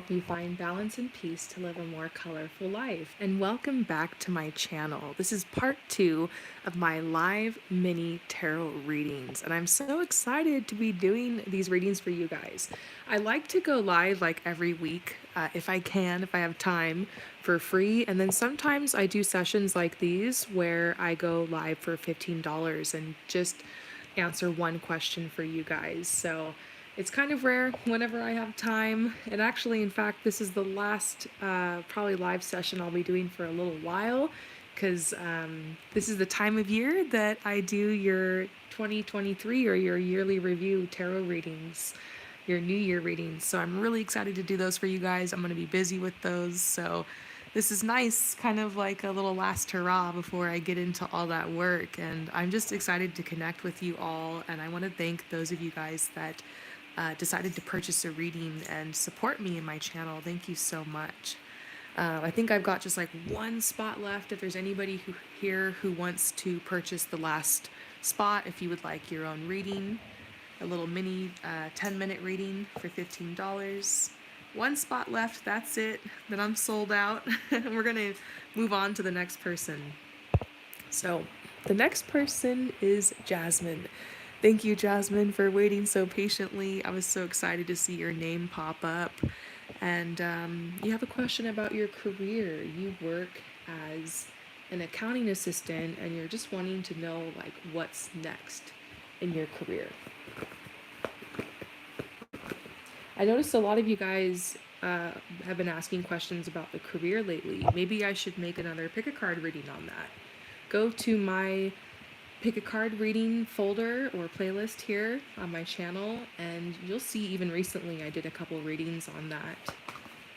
help you find balance and peace to live a more colorful life. And welcome back to my channel. This is part 2 of my live mini tarot readings, and I'm so excited to be doing these readings for you guys. I like to go live like every week if I can, if I have time, for free, and then sometimes I do sessions like these where I go live for $15 and just answer one question for you guys. So it's kind of rare whenever I have time. And actually, in fact, this is the last probably live session I'll be doing for a little while, because this is the time of year that I do your 2023 or your yearly review tarot readings, your New Year readings. So I'm really excited to do those for you guys. I'm going to be busy with those. So this is nice, kind of like a little last hurrah before I get into all that work. And I'm just excited to connect with you all. And I want to thank those of you guys that decided to purchase a reading and support me in my channel. Thank you so much. I think I've got just like one spot left. If there's anybody here who wants to purchase the last spot, if you would like your own reading, a little mini 10-minute reading for $15. One spot left, that's it. Then I'm sold out. We're going to move on to the next person. So the next person is Jasmine. Thank you, Jasmine, for waiting so patiently. I was so excited to see your name pop up. And you have a question about your career. You work as an accounting assistant and you're just wanting to know like what's next in your career. I noticed a lot of you guys have been asking questions about the career lately. Maybe I should make another pick a card reading on that. Go to my pick a card reading folder or playlist here on my channel, and you'll see even recently I did a couple readings on that.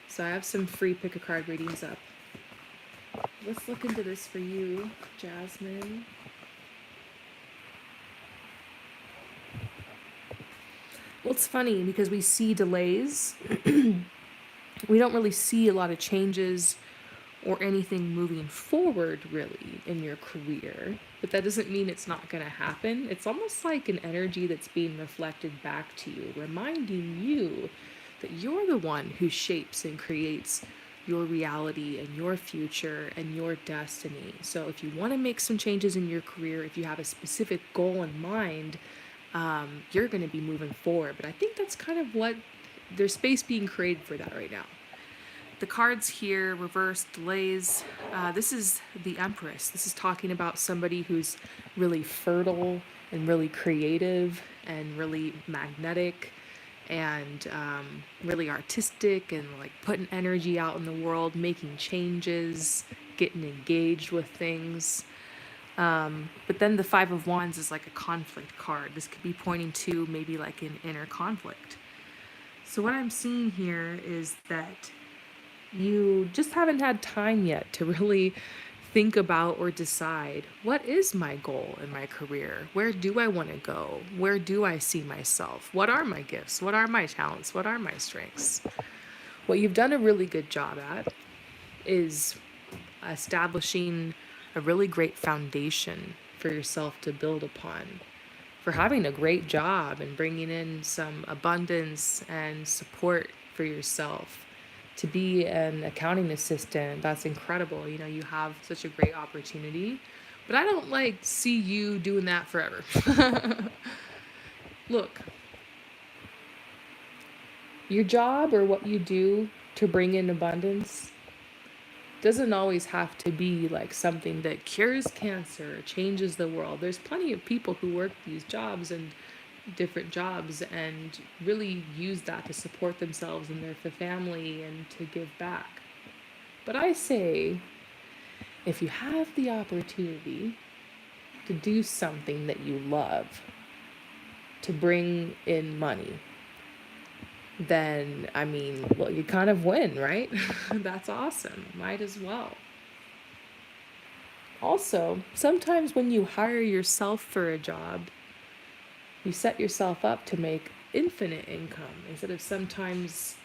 So I have some free pick a card readings up. Let's look into this for you, Jasmine. Well, it's funny because we see delays. We don't really see a lot of changes or anything moving forward really in your career, but that doesn't mean it's not going to happen. It's almost like an energy that's being reflected back to you, reminding you that you're the one who shapes and creates your reality and your future and your destiny. So if you want to make some changes in your career, if you have a specific goal in mind, you're going to be moving forward. But I think that's kind of what there's space being created for that right now. The cards here, reverse delays. This is the Empress. This is talking about somebody who's really fertile and really creative and really magnetic and really artistic and like putting energy out in the world, making changes, getting engaged with things. But then the Five of Wands is like a conflict card. This could be pointing to maybe like an inner conflict. So what I'm seeing here is that you just haven't had time yet to really think about or decide, what is my goal in my career? Where do I want to go? Where do I see myself? What are my gifts? What are my talents? What are my strengths? What you've done a really good job at is establishing a really great foundation for yourself to build upon, for having a great job and bringing in some abundance and support for yourself. To be an accounting assistant, that's incredible. You know, you have such a great opportunity, but I don't like see you doing that forever. Look, your job or what you do to bring in abundance doesn't always have to be like something that cures cancer or changes the world. There's plenty of people who work these jobs and different jobs and really use that to support themselves and their family and to give back. But I say, if you have the opportunity to do something that you love, to bring in money, then, I mean, well, you kind of win, right? That's awesome. Might as well. Also, sometimes when you hire yourself for a job, you set yourself up to make infinite income instead of sometimes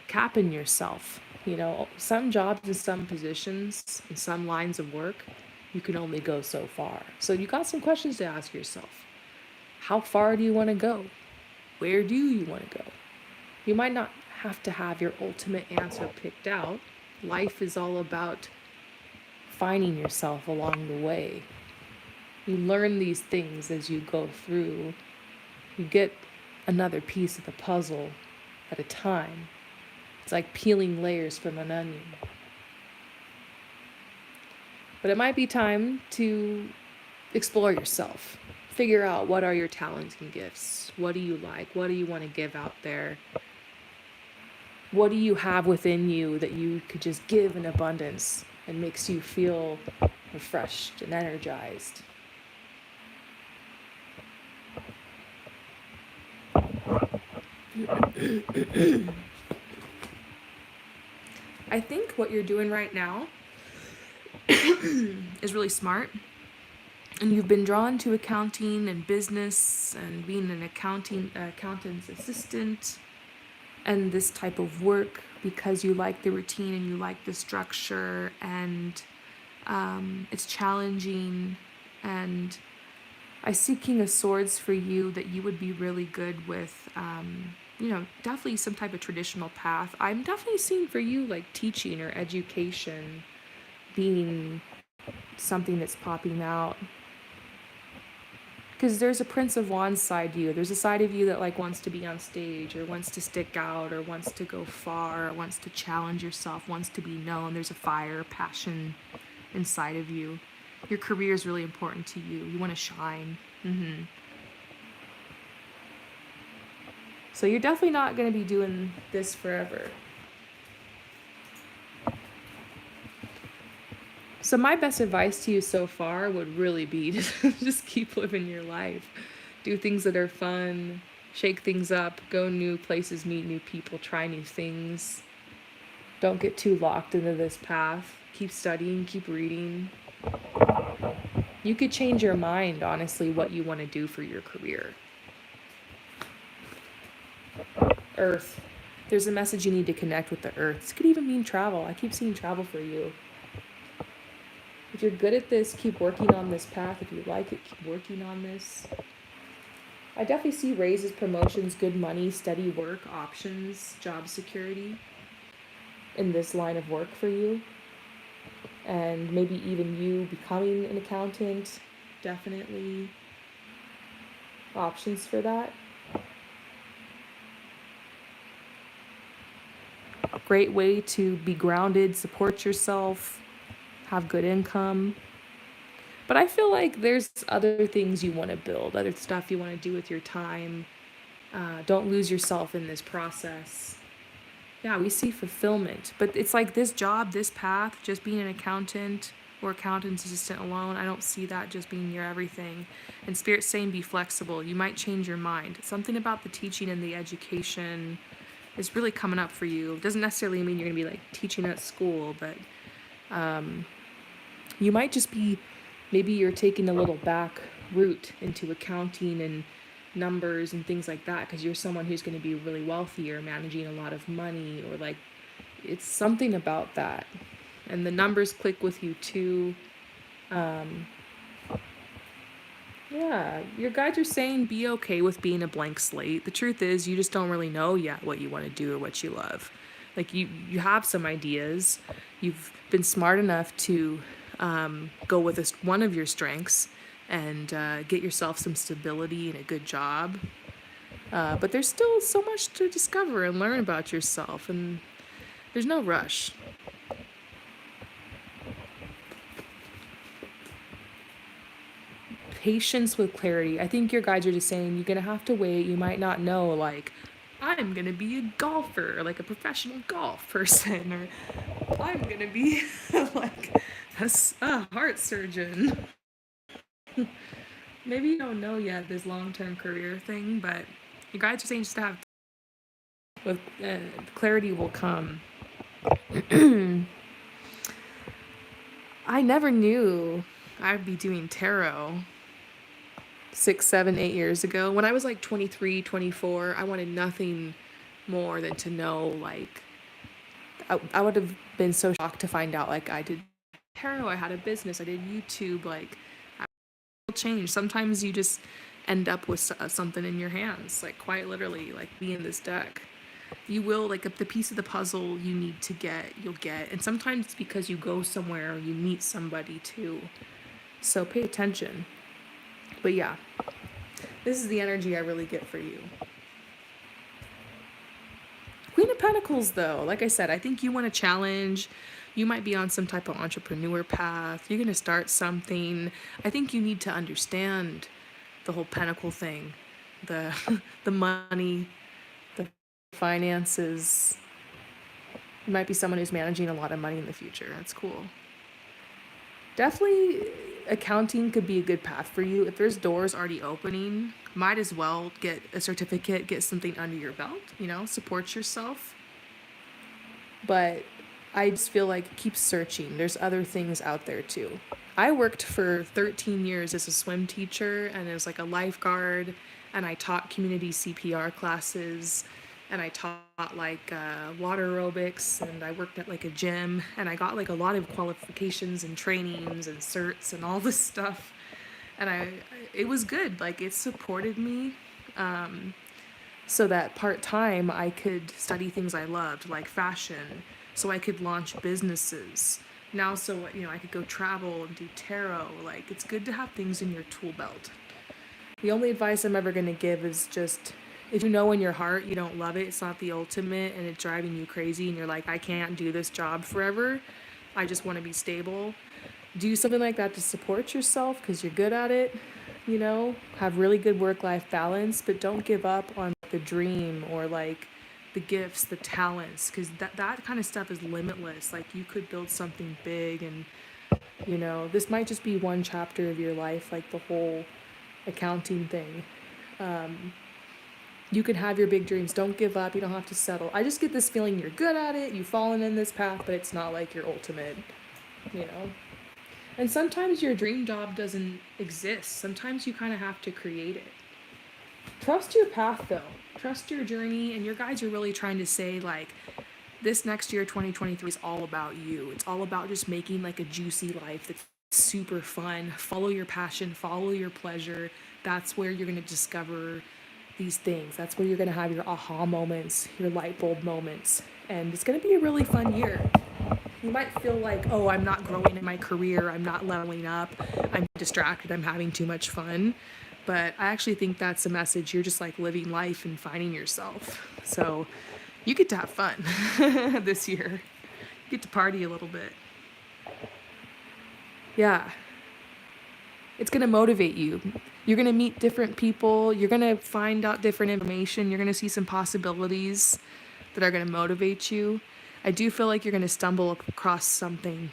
capping yourself. You know, some jobs and some positions and some lines of work, you can only go so far. So you got some questions to ask yourself. How far do you want to go? Where do you want to go? You might not have to have your ultimate answer picked out. Life is all about finding yourself along the way. You learn these things as you go through. You get another piece of the puzzle at a time. It's like peeling layers from an onion. But it might be time to explore yourself. Figure out what are your talents and gifts. What do you like? What do you want to give out there? What do you have within you that you could just give in abundance and makes you feel refreshed and energized? I think what you're doing right now is really smart. And you've been drawn to accounting and business and being an accountant's assistant and this type of work because you like the routine and you like the structure, and it's challenging. And I see King of Swords for you that you would be really good with, definitely some type of traditional path. I'm definitely seeing for you like teaching or education being something that's popping out. Because there's a Prince of Wands side to you. There's a side of you that like wants to be on stage or wants to stick out or wants to go far or wants to challenge yourself, wants to be known. There's a fire, passion inside of you. Your career is really important to you. You want to shine. So you're definitely not going to be doing this forever. So my best advice to you so far would really be to just keep living your life. Do things that are fun, shake things up, go new places, meet new people, try new things. Don't get too locked into this path. Keep studying, keep reading. You could change your mind, honestly, what you want to do for your career. Earth. There's a message you need to connect with the earth. This could even mean travel. I keep seeing travel for you. If you're good at this, keep working on this path. If you like it, keep working on this. I definitely see raises, promotions, good money, steady work, options, job security in this line of work for you. And maybe even you becoming an accountant. Definitely options for that. Great way to be grounded, support yourself, have good income. But I feel like there's other things you want to build, other stuff you want to do with your time. Don't lose yourself in this process. Yeah, we see fulfillment, but it's like this job, this path, just being an accountant or accountant's assistant alone, I don't see that just being your everything. And Spirit's saying be flexible. You might change your mind. Something about the teaching and the education is really coming up for you. It doesn't necessarily mean you're going to be like teaching at school, but you might just be, maybe you're taking a little back route into accounting and numbers and things like that because you're someone who's going to be really wealthy or managing a lot of money, or like it's something about that. And the numbers click with you too. Yeah, your guides are saying be okay with being a blank slate. The truth is you just don't really know yet what you want to do or what you love. Like you have some ideas. You've been smart enough to go with one of your strengths and get yourself some stability and a good job. But there's still so much to discover and learn about yourself, and there's no rush. Patience with clarity. I think your guides are just saying you're going to have to wait. You might not know, like, I'm going to be a golfer, like a professional golf person, or I'm going to be like a heart surgeon. Maybe you don't know yet this long-term career thing, but your guides are saying just to have with clarity will come. I never knew I'd be doing tarot 6, 7, 8 years ago. When I was like 23, 24, I wanted nothing more than to know, like, I would have been so shocked to find out, like, I did tarot, I had a business, I did YouTube, like, I will change. Sometimes you just end up with something in your hands, like, quite literally, like, being this deck. You will, like, the piece of the puzzle you need to get, you'll get. And sometimes it's because you go somewhere or you meet somebody too. So pay attention. But yeah, this is the energy I really get for you. Queen of Pentacles, though, like I said, I think you want a challenge. You might be on some type of entrepreneur path. You're going to start something. I think you need to understand the whole Pentacle thing, the the money, the finances. You might be someone who's managing a lot of money in the future. That's cool. Definitely accounting could be a good path for you. If there's doors already opening, might as well get a certificate, get something under your belt, support yourself. But I just feel like keep searching. There's other things out there too. I worked for 13 years as a swim teacher and as like a lifeguard, and I taught community CPR classes, and I taught like water aerobics, and I worked at like a gym, and I got like a lot of qualifications and trainings and certs and all this stuff. And it was good. Like, it supported me, so that part-time I could study things I loved, like fashion, so I could launch businesses. Now, so, I could go travel and do tarot. Like, it's good to have things in your tool belt. The only advice I'm ever going to give is just, if you know in your heart you don't love it, it's not the ultimate, and it's driving you crazy, and you're like, I can't do this job forever, I just want to be stable, do something like that to support yourself because you're good at it, have really good work-life balance, but don't give up on the dream or like the gifts, the talents, because that kind of stuff is limitless. Like, you could build something big, and this might just be one chapter of your life, like the whole accounting thing. You can have your big dreams. Don't give up. You don't have to settle. I just get this feeling you're good at it, you've fallen in this path, but it's not like your ultimate, And sometimes your dream job doesn't exist. Sometimes you kind of have to create it. Trust your path, though. Trust your journey, and your guides are really trying to say, like, this next year, 2023, is all about you. It's all about just making like a juicy life that's super fun. Follow your passion, follow your pleasure. That's where you're going to discover these things. That's where you're going to have your aha moments, your light bulb moments. And it's going to be a really fun year. You might feel like, oh, I'm not growing in my career, I'm not leveling up, I'm distracted, I'm having too much fun. But I actually think that's a message. You're just like living life and finding yourself. So you get to have fun this year. You get to party a little bit. Yeah. It's going to motivate you. You're going to meet different people. You're going to find out different information. You're going to see some possibilities that are going to motivate you. I do feel like you're going to stumble across something.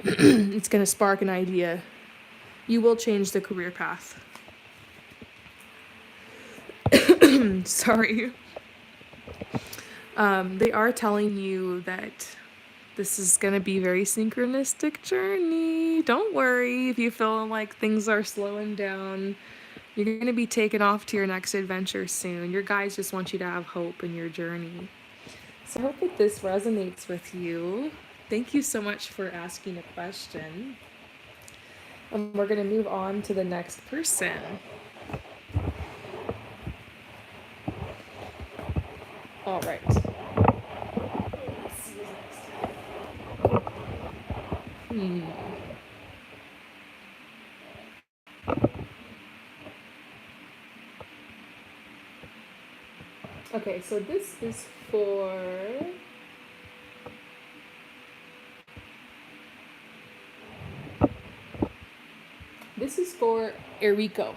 It's going to spark an idea. You will change the career path. Sorry. They are telling you that this is going to be a very synchronistic journey. Don't worry if you feel like things are slowing down. You're going to be taken off to your next adventure soon. Your guides just want you to have hope in your journey. So I hope that this resonates with you. Thank you so much for asking a question. And we're going to move on to the next person. All right. Let's see what's next. Okay, so this is for... This is for Eriko.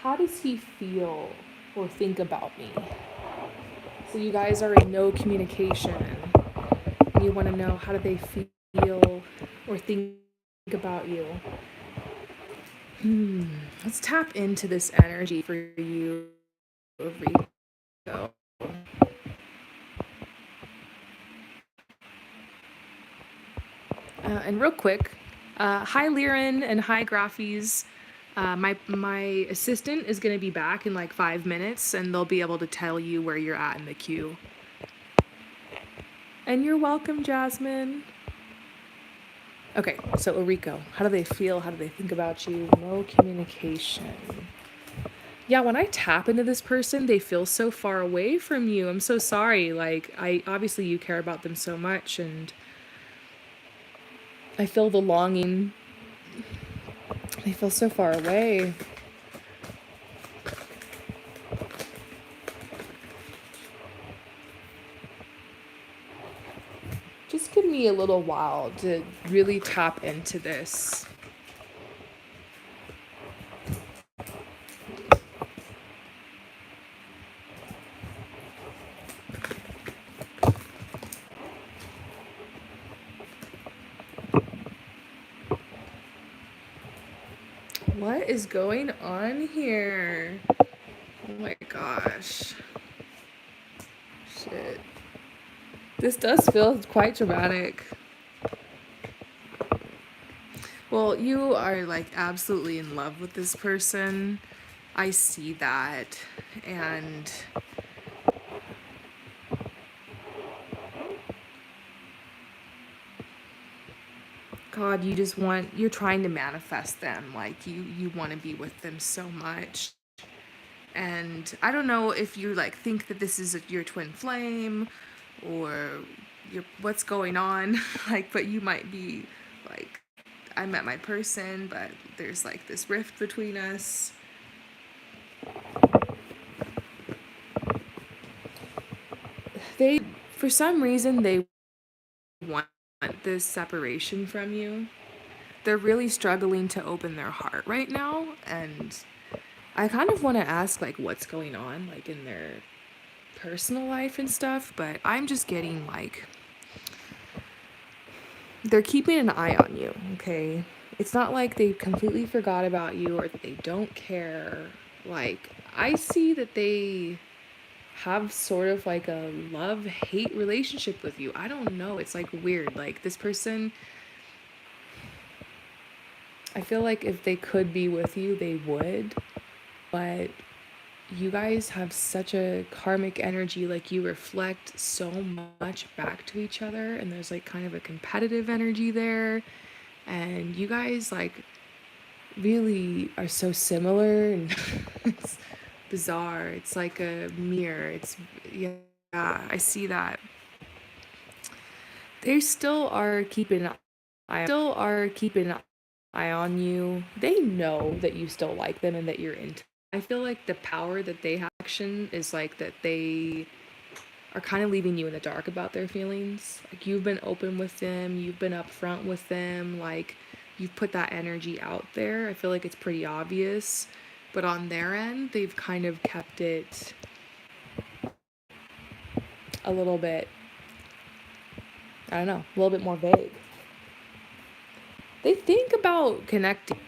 How does he feel or think about me? So you guys are in no communication, and you want to know, how do they feel or think about you? Let's tap into this energy for you, Eriko. And real quick, hi Liren and hi Graphies. My assistant is going to be back in like 5 minutes, and they'll be able to tell you where you're at in the queue. And you're welcome, Jasmine. Okay, so Eriko, how do they feel? How do they think about you? No communication. Yeah, when I tap into this person, they feel so far away from you. I'm so sorry. Like, I obviously you care about them so much, and I feel the longing. They feel so far away. Just give me a little while to really tap into this. What is going on here? Oh my gosh. Shit. This does feel quite dramatic. Well, you are like absolutely in love with this person. I see that. And God, you're trying to manifest them. Like you want to be with them so much. And I don't know if you like think that this is your twin flame or what's going on. Like, but you might be like, I met my person, but there's like this rift between us. They, for some reason, they want this separation from you. They're really struggling to open their heart right now, and I kind of want to ask like what's going on like in their personal life and stuff, but I'm just getting like they're keeping an eye on you, okay? It's not like they completely forgot about you or that they don't care. Like I see that they have sort of like a love-hate relationship with you. I don't know. It's like weird. Like this person, I feel like if they could be with you, they would. But you guys have such a karmic energy. Like you reflect so much back to each other. And there's like kind of a competitive energy there. And you guys like really are so similar. And it's bizarre. It's like a mirror. Yeah, I see that. They still are keeping an eye on you. They know that you still like them and that you're into. I feel like the power that they have action is like that they are kind of leaving you in the dark about their feelings. Like you've been open with them, you've been upfront with them, like you've put that energy out there. I feel like it's pretty obvious. But on their end, they've kind of kept it a little bit, I don't know, a little bit more vague. They think about connecting.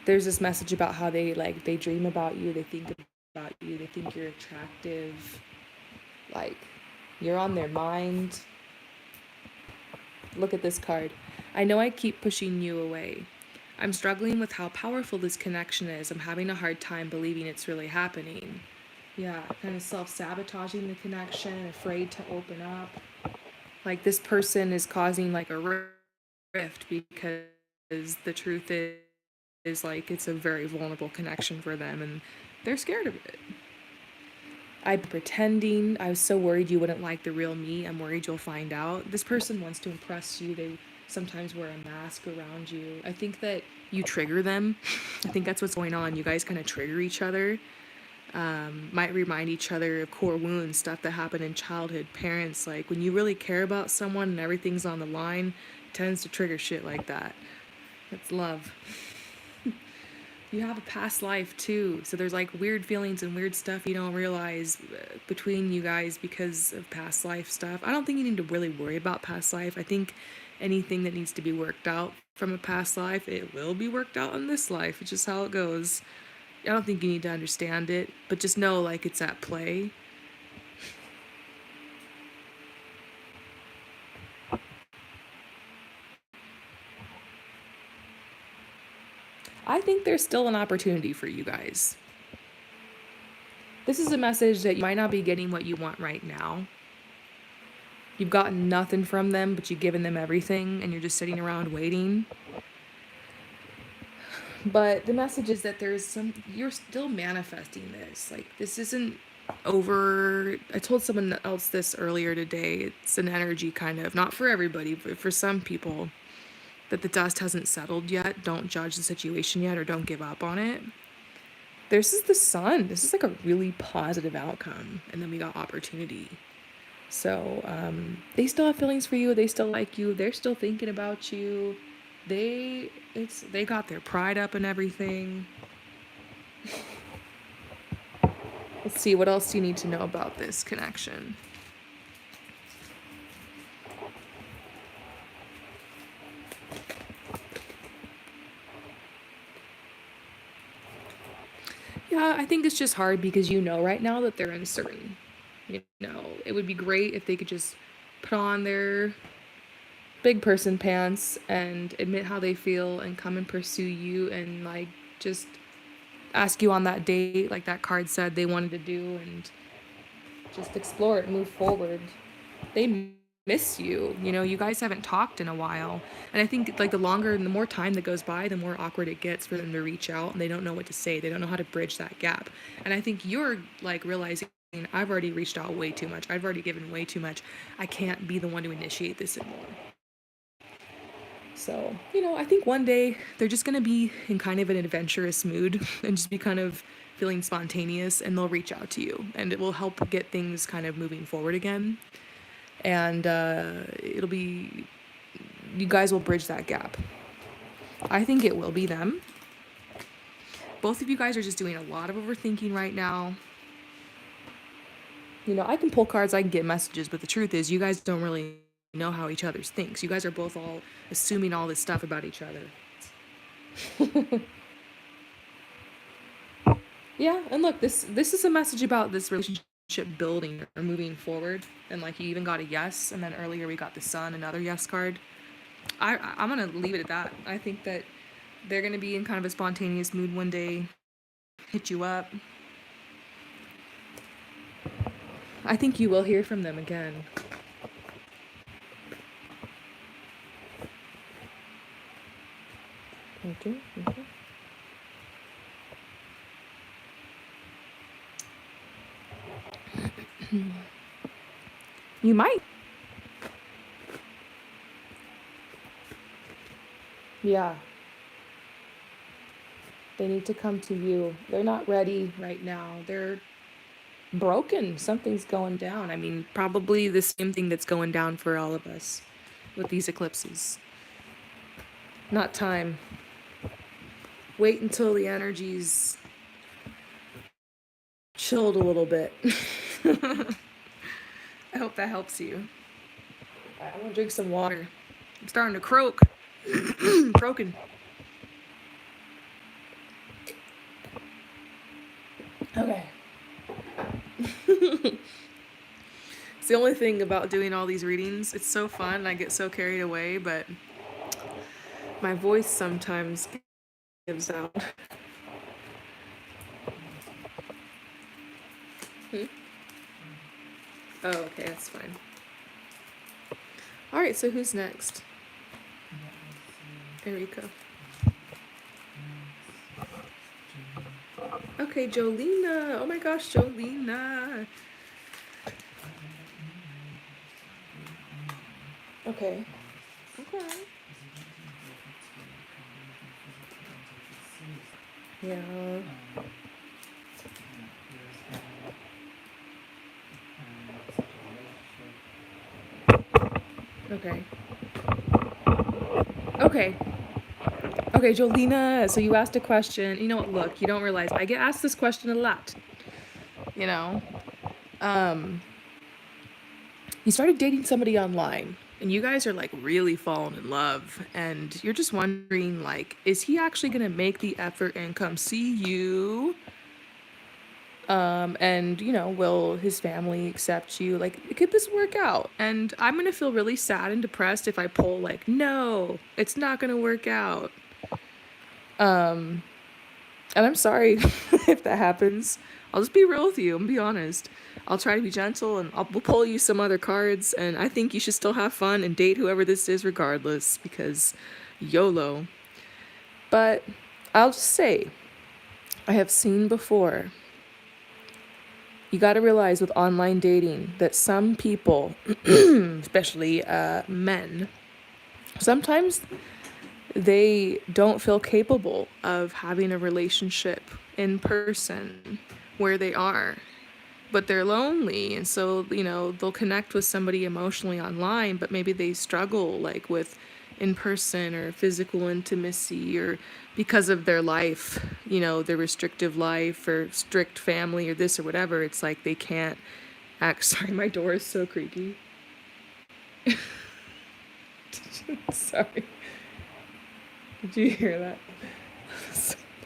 There's this message about how they dream about you, they think about you, they think you're attractive, like you're on their mind. Look at this card. I know I keep pushing you away. I'm struggling with how powerful this connection is. I'm having a hard time believing it's really happening. Yeah, kind of self-sabotaging the connection, afraid to open up. Like this person is causing like a rift because the truth is like it's a very vulnerable connection for them and they're scared of it. I'm pretending. I was so worried you wouldn't like the real me. I'm worried you'll find out. This person wants to impress you. They sometimes wear a mask around you. I think that you trigger them. I think that's what's going on. You guys kind of trigger each other. Might remind each other of core wounds, stuff that happened in childhood. Parents, like when you really care about someone and everything's on the line, tends to trigger shit like that. That's love. You have a past life too, so there's like weird feelings and weird stuff you don't realize between you guys because of past life stuff. I don't think you need to really worry about past life. I think anything that needs to be worked out from a past life, it will be worked out in this life. It's just how it goes. I don't think you need to understand it, but just know like it's at play. I think there's still an opportunity for you guys. This is a message that you might not be getting what you want right now. You've gotten nothing from them, but you've given them everything, and you're just sitting around waiting. But the message is that you're still manifesting this. Like, this isn't over. I told someone else this earlier today. It's an energy kind of, not for everybody, but for some people, that the dust hasn't settled yet. Don't judge the situation yet, or don't give up on it. This is the sun. This is like a really positive outcome. And then we got opportunity. So they still have feelings for you. They still like you. They're still thinking about you. They got their pride up and everything. Let's see, what else do you need to know about this connection? Yeah, I think it's just hard because you know right now that they're uncertain. You know, it would be great if they could just put on their big person pants and admit how they feel and come and pursue you and like just ask you on that date like that card said they wanted to do, and just explore it, move forward. They miss you. You know, you guys haven't talked in a while. And I think like the longer and the more time that goes by, the more awkward it gets for them to reach out, and they don't know what to say. They don't know how to bridge that gap. And I think you're like realizing, I've already reached out way too much. I've already given way too much. I can't be the one to initiate this anymore. So, you know, I think one day they're just going to be in kind of an adventurous mood and just be kind of feeling spontaneous, and they'll reach out to you, and it will help get things kind of moving forward again. And you guys will bridge that gap. I think it will be them. Both of you guys are just doing a lot of overthinking right now. You know, I can pull cards, I can get messages, but the truth is, you guys don't really know how each other thinks. You guys are both all assuming all this stuff about each other. Yeah, and look, this is a message about this relationship building or moving forward. And like you even got a yes, and then earlier we got the sun, another yes card. I'm gonna leave it at that. I think that they're gonna be in kind of a spontaneous mood one day, hit you up. I think you will hear from them again. Okay. You might. Yeah. They need to come to you. They're not ready right now. They're broken. Something's going down. I mean, probably the same thing that's going down for all of us with these eclipses. Not time. Wait until the energy's chilled a little bit. I hope that helps you. I want to drink some water. I'm starting to croak. Croaking. Okay. It's the only thing about doing all these readings. It's so fun. I get so carried away, but my voice sometimes gives out. Oh, okay, that's fine. All right, so who's next? Enrico. Okay, Jolina. Oh my gosh, Jolina. Okay. Okay. Yeah. Okay. Okay. Okay, Jolina. So you asked a question. You know what? Look, you don't realize I get asked this question a lot. You know, you started dating somebody online, and you guys are like really falling in love, and you're just wondering like, is he actually gonna make the effort and come see you? And you know, will his family accept you? Like, could this work out? And I'm gonna feel really sad and depressed if I pull like, no, it's not gonna work out. Um, and I'm sorry if that happens. I'll just be real with you and be honest. I'll try to be gentle, and we'll pull you some other cards. And I think you should still have fun and date whoever this is regardless, because YOLO. But I'll just say, I have seen before, you got to realize with online dating that some people, especially men, sometimes they don't feel capable of having a relationship in person where they are, but they're lonely, and so they'll connect with somebody emotionally online, but maybe they struggle like with in person or physical intimacy, or because of their life, their restrictive life or strict family or this or whatever. It's like they can't act. Sorry, my door is so creaky. Sorry, did you hear that?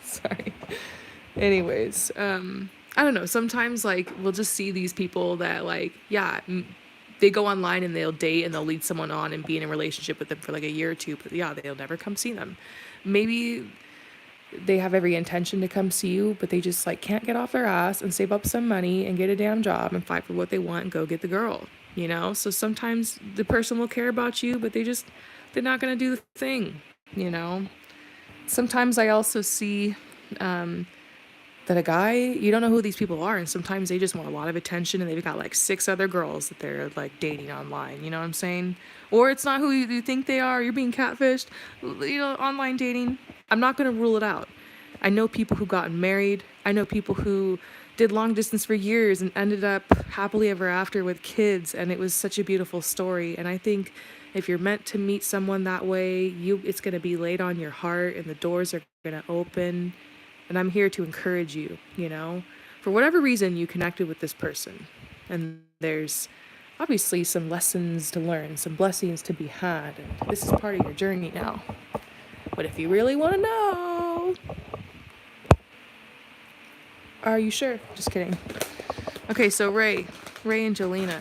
Sorry. Anyways, I don't know. Sometimes like we'll just see these people that like, yeah, they go online and they'll date and they'll lead someone on and be in a relationship with them for like a year or two, but yeah, they'll never come see them. Maybe they have every intention to come see you, but they just like can't get off their ass and save up some money and get a damn job and fight for what they want and go get the girl. So sometimes the person will care about you, but they're not gonna do the thing, you know. Sometimes I also see that a guy, you don't know who these people are, and sometimes they just want a lot of attention and they've got like 6 other girls that they're like dating online, you know what I'm saying? Or it's not who you think they are, you're being catfished. Online dating, I'm not going to rule it out. I know people who got married. I know people who did long distance for years and ended up happily ever after with kids, and it was such a beautiful story. And I think if you're meant to meet someone that way, it's going to be laid on your heart and the doors are going to open, and I'm here to encourage you. For whatever reason you connected with this person. And there's obviously some lessons to learn, some blessings to be had. And this is part of your journey now. But if you really want to know, are you sure? Just kidding. Okay, so Ray and Jelena.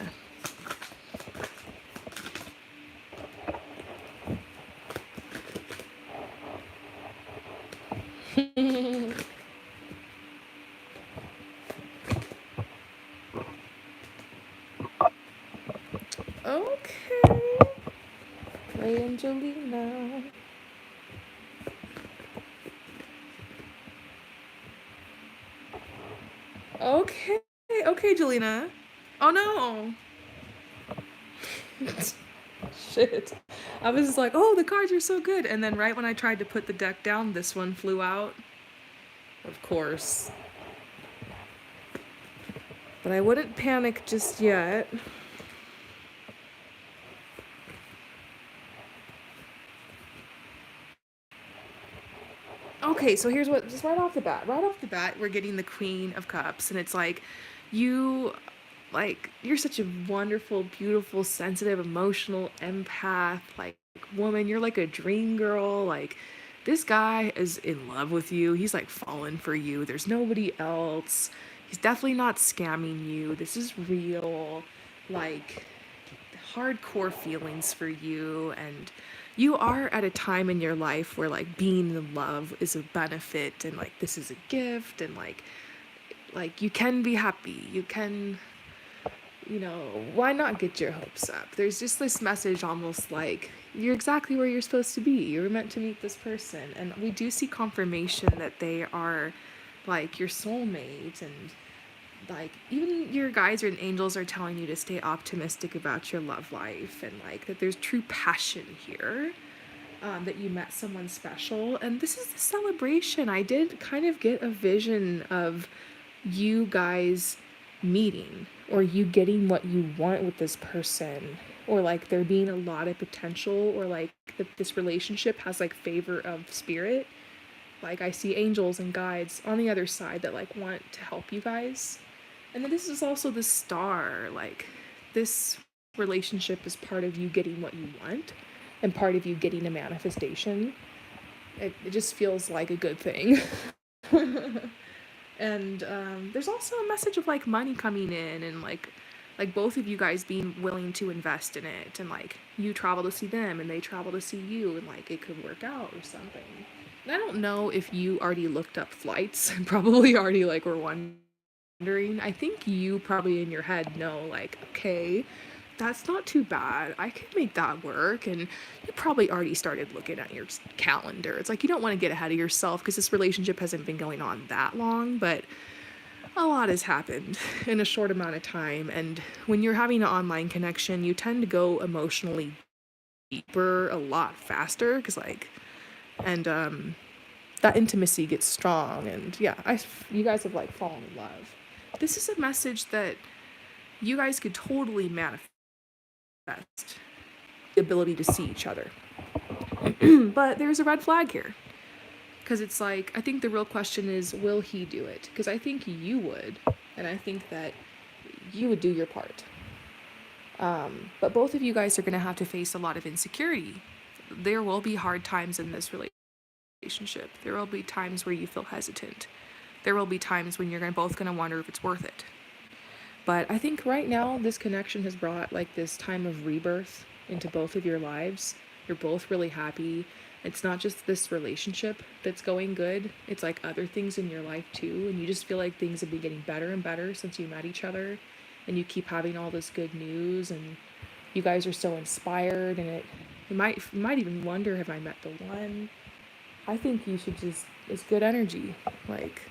Okay. Ray and Jelena. Okay. Okay, Jelena. Oh no. Shit. I was just like, oh, the cards are so good. And then right when I tried to put the deck down, this one flew out. Of course. But I wouldn't panic just yet. Okay, so here's what, just right off the bat. Right off the bat, we're getting the Queen of Cups. And it's like, you, you're such a wonderful, beautiful, sensitive, emotional empath, woman. You're like a dream girl. Like, this guy is in love with you. He's like fallen for you. There's nobody else. He's definitely not scamming you. This is real. Like, hardcore feelings for you, and you are at a time in your life where like being in love is a benefit, and like this is a gift, and like you can be happy. You can, why not get your hopes up? There's just this message, almost like you're exactly where you're supposed to be. You're meant to meet this person, and we do see confirmation that they are like your soulmate, and like even your guides and angels are telling you to stay optimistic about your love life, and like that there's true passion here, that you met someone special. And this is the celebration. I did kind of get a vision of you guys meeting, or you getting what you want with this person, or like there being a lot of potential, or like that this relationship has like favor of spirit. Like I see angels and guides on the other side that like want to help you guys. And then this is also the star. Like, this relationship is part of you getting what you want and part of you getting a manifestation. It just feels like a good thing. And there's also a message of like money coming in, and like both of you guys being willing to invest in it, and like you travel to see them and they travel to see you, and like it could work out or something. And I don't know if you already looked up flights and probably already were wondering. I think you probably in your head know, like, okay, that's not too bad. I could make that work. And you probably already started looking at your calendar. It's like you don't want to get ahead of yourself because this relationship hasn't been going on that long, but a lot has happened in a short amount of time. And when you're having an online connection, you tend to go emotionally deeper a lot faster because, like, and that intimacy gets strong. And yeah, you guys have like fallen in love. This is a message that you guys could totally manifest the ability to see each other. But there's a red flag here. Because it's like, I think the real question is, will he do it? Because I think you would. And I think that you would do your part. But both of you guys are going to have to face a lot of insecurity. There will be hard times in this relationship. There will be times where you feel hesitant. There will be times when you're both going to wonder if it's worth it. But I think right now, this connection has brought like this time of rebirth into both of your lives. You're both really happy. It's not just this relationship that's going good. It's like other things in your life too. And you just feel like things have been getting better and better since you met each other. And you keep having all this good news. And you guys are so inspired. And you might even wonder, have I met the one? I think you should just, it's good energy. Like,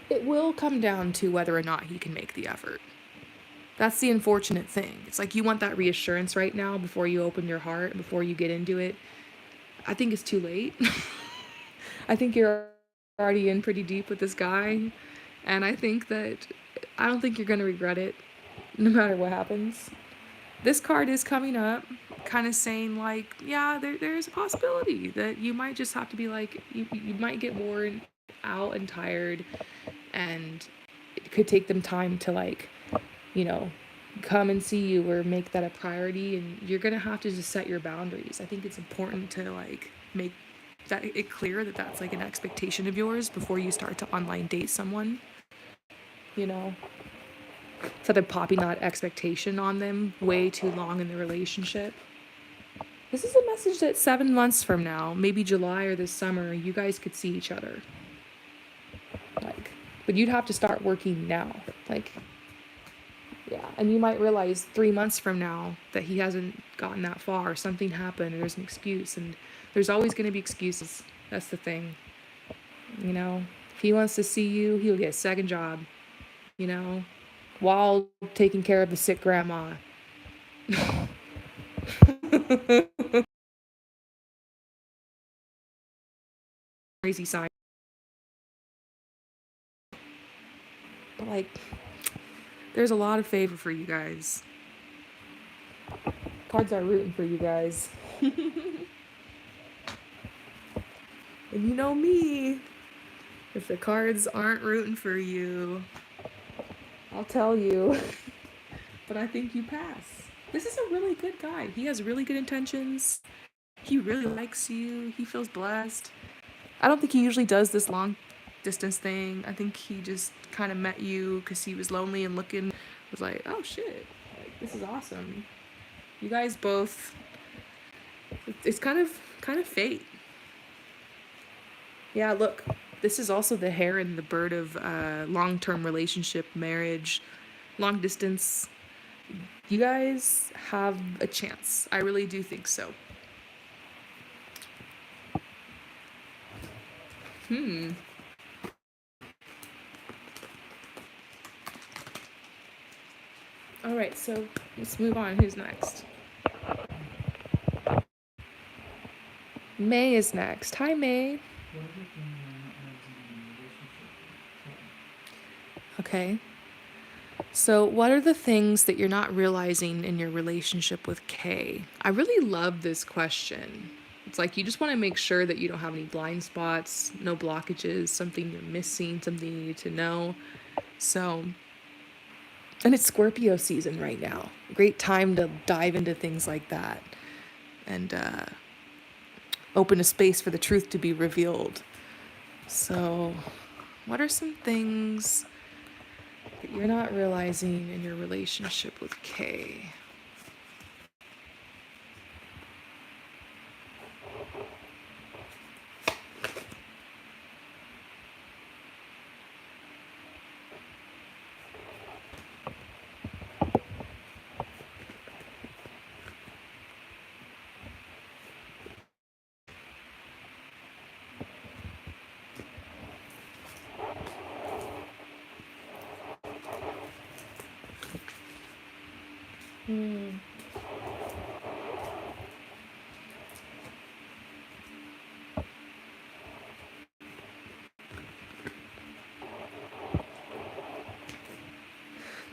it will come down to whether or not he can make the effort. That's the unfortunate thing. It's like you want that reassurance right now before you open your heart, before you get into it. I think it's too late. I think you're already in pretty deep with this guy. And I think that I don't think you're going to regret it no matter what happens. This card is coming up, kind of saying like, yeah, there's a possibility that you might just have to be like, you might get worn out and tired, and it could take them time to like, come and see you or make that a priority. And you're going to have to just set your boundaries. I think it's important to like make that it clear that that's like an expectation of yours before you start to online date someone, instead of popping that expectation on them way too long in the relationship. This is a message that 7 months from now, maybe July or this summer, you guys could see each other. Like, but you'd have to start working now. Like, yeah. And you might realize 3 months from now that he hasn't gotten that far. Something happened or there's an excuse. And there's always going to be excuses. That's the thing. If he wants to see you, he'll get a second job, while taking care of the sick grandma. Crazy sign. But like, there's a lot of favor for you guys. Cards are rooting for you guys. And you know me. If the cards aren't rooting for you, I'll tell you. But I think you pass. This is a really good guy. He has really good intentions. He really likes you. He feels blessed. I don't think he usually does this long distance thing. I think he just kind of met you because he was lonely and was like, oh shit, like, this is awesome. You guys both, it's kind of fate. Yeah, look, this is also the hare and the bird of long-term relationship, marriage, long distance. You guys have a chance. I really do think so. All right, so let's move on. Who's next? May is next. Hi, May. Okay. So, what are the things that you're not realizing in your relationship with Kay? I really love this question. It's like you just want to make sure that you don't have any blind spots, no blockages, something you're missing, something you need to know. So, and it's Scorpio season right now. Great time to dive into things like that and open a space for the truth to be revealed. So, what are some things that you're not realizing in your relationship with Kay? Mm.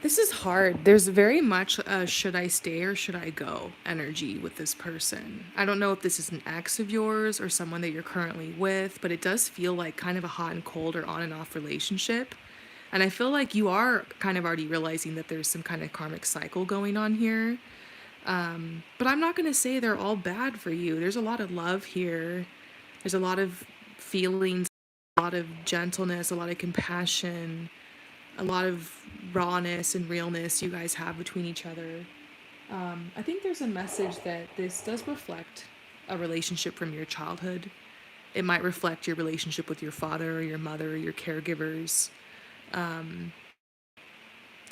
This is hard. There's very much a should I stay or should I go energy with this person. I don't know if this is an ex of yours or someone that you're currently with, but it does feel like kind of a hot and cold or on and off relationship. And I feel like you are kind of already realizing that there's some kind of karmic cycle going on here. But I'm not going to say they're all bad for you. There's a lot of love here. There's a lot of feelings, a lot of gentleness, a lot of compassion, a lot of rawness and realness you guys have between each other. I think there's a message that this does reflect a relationship from your childhood. It might reflect your relationship with your father or your mother or your caregivers. Because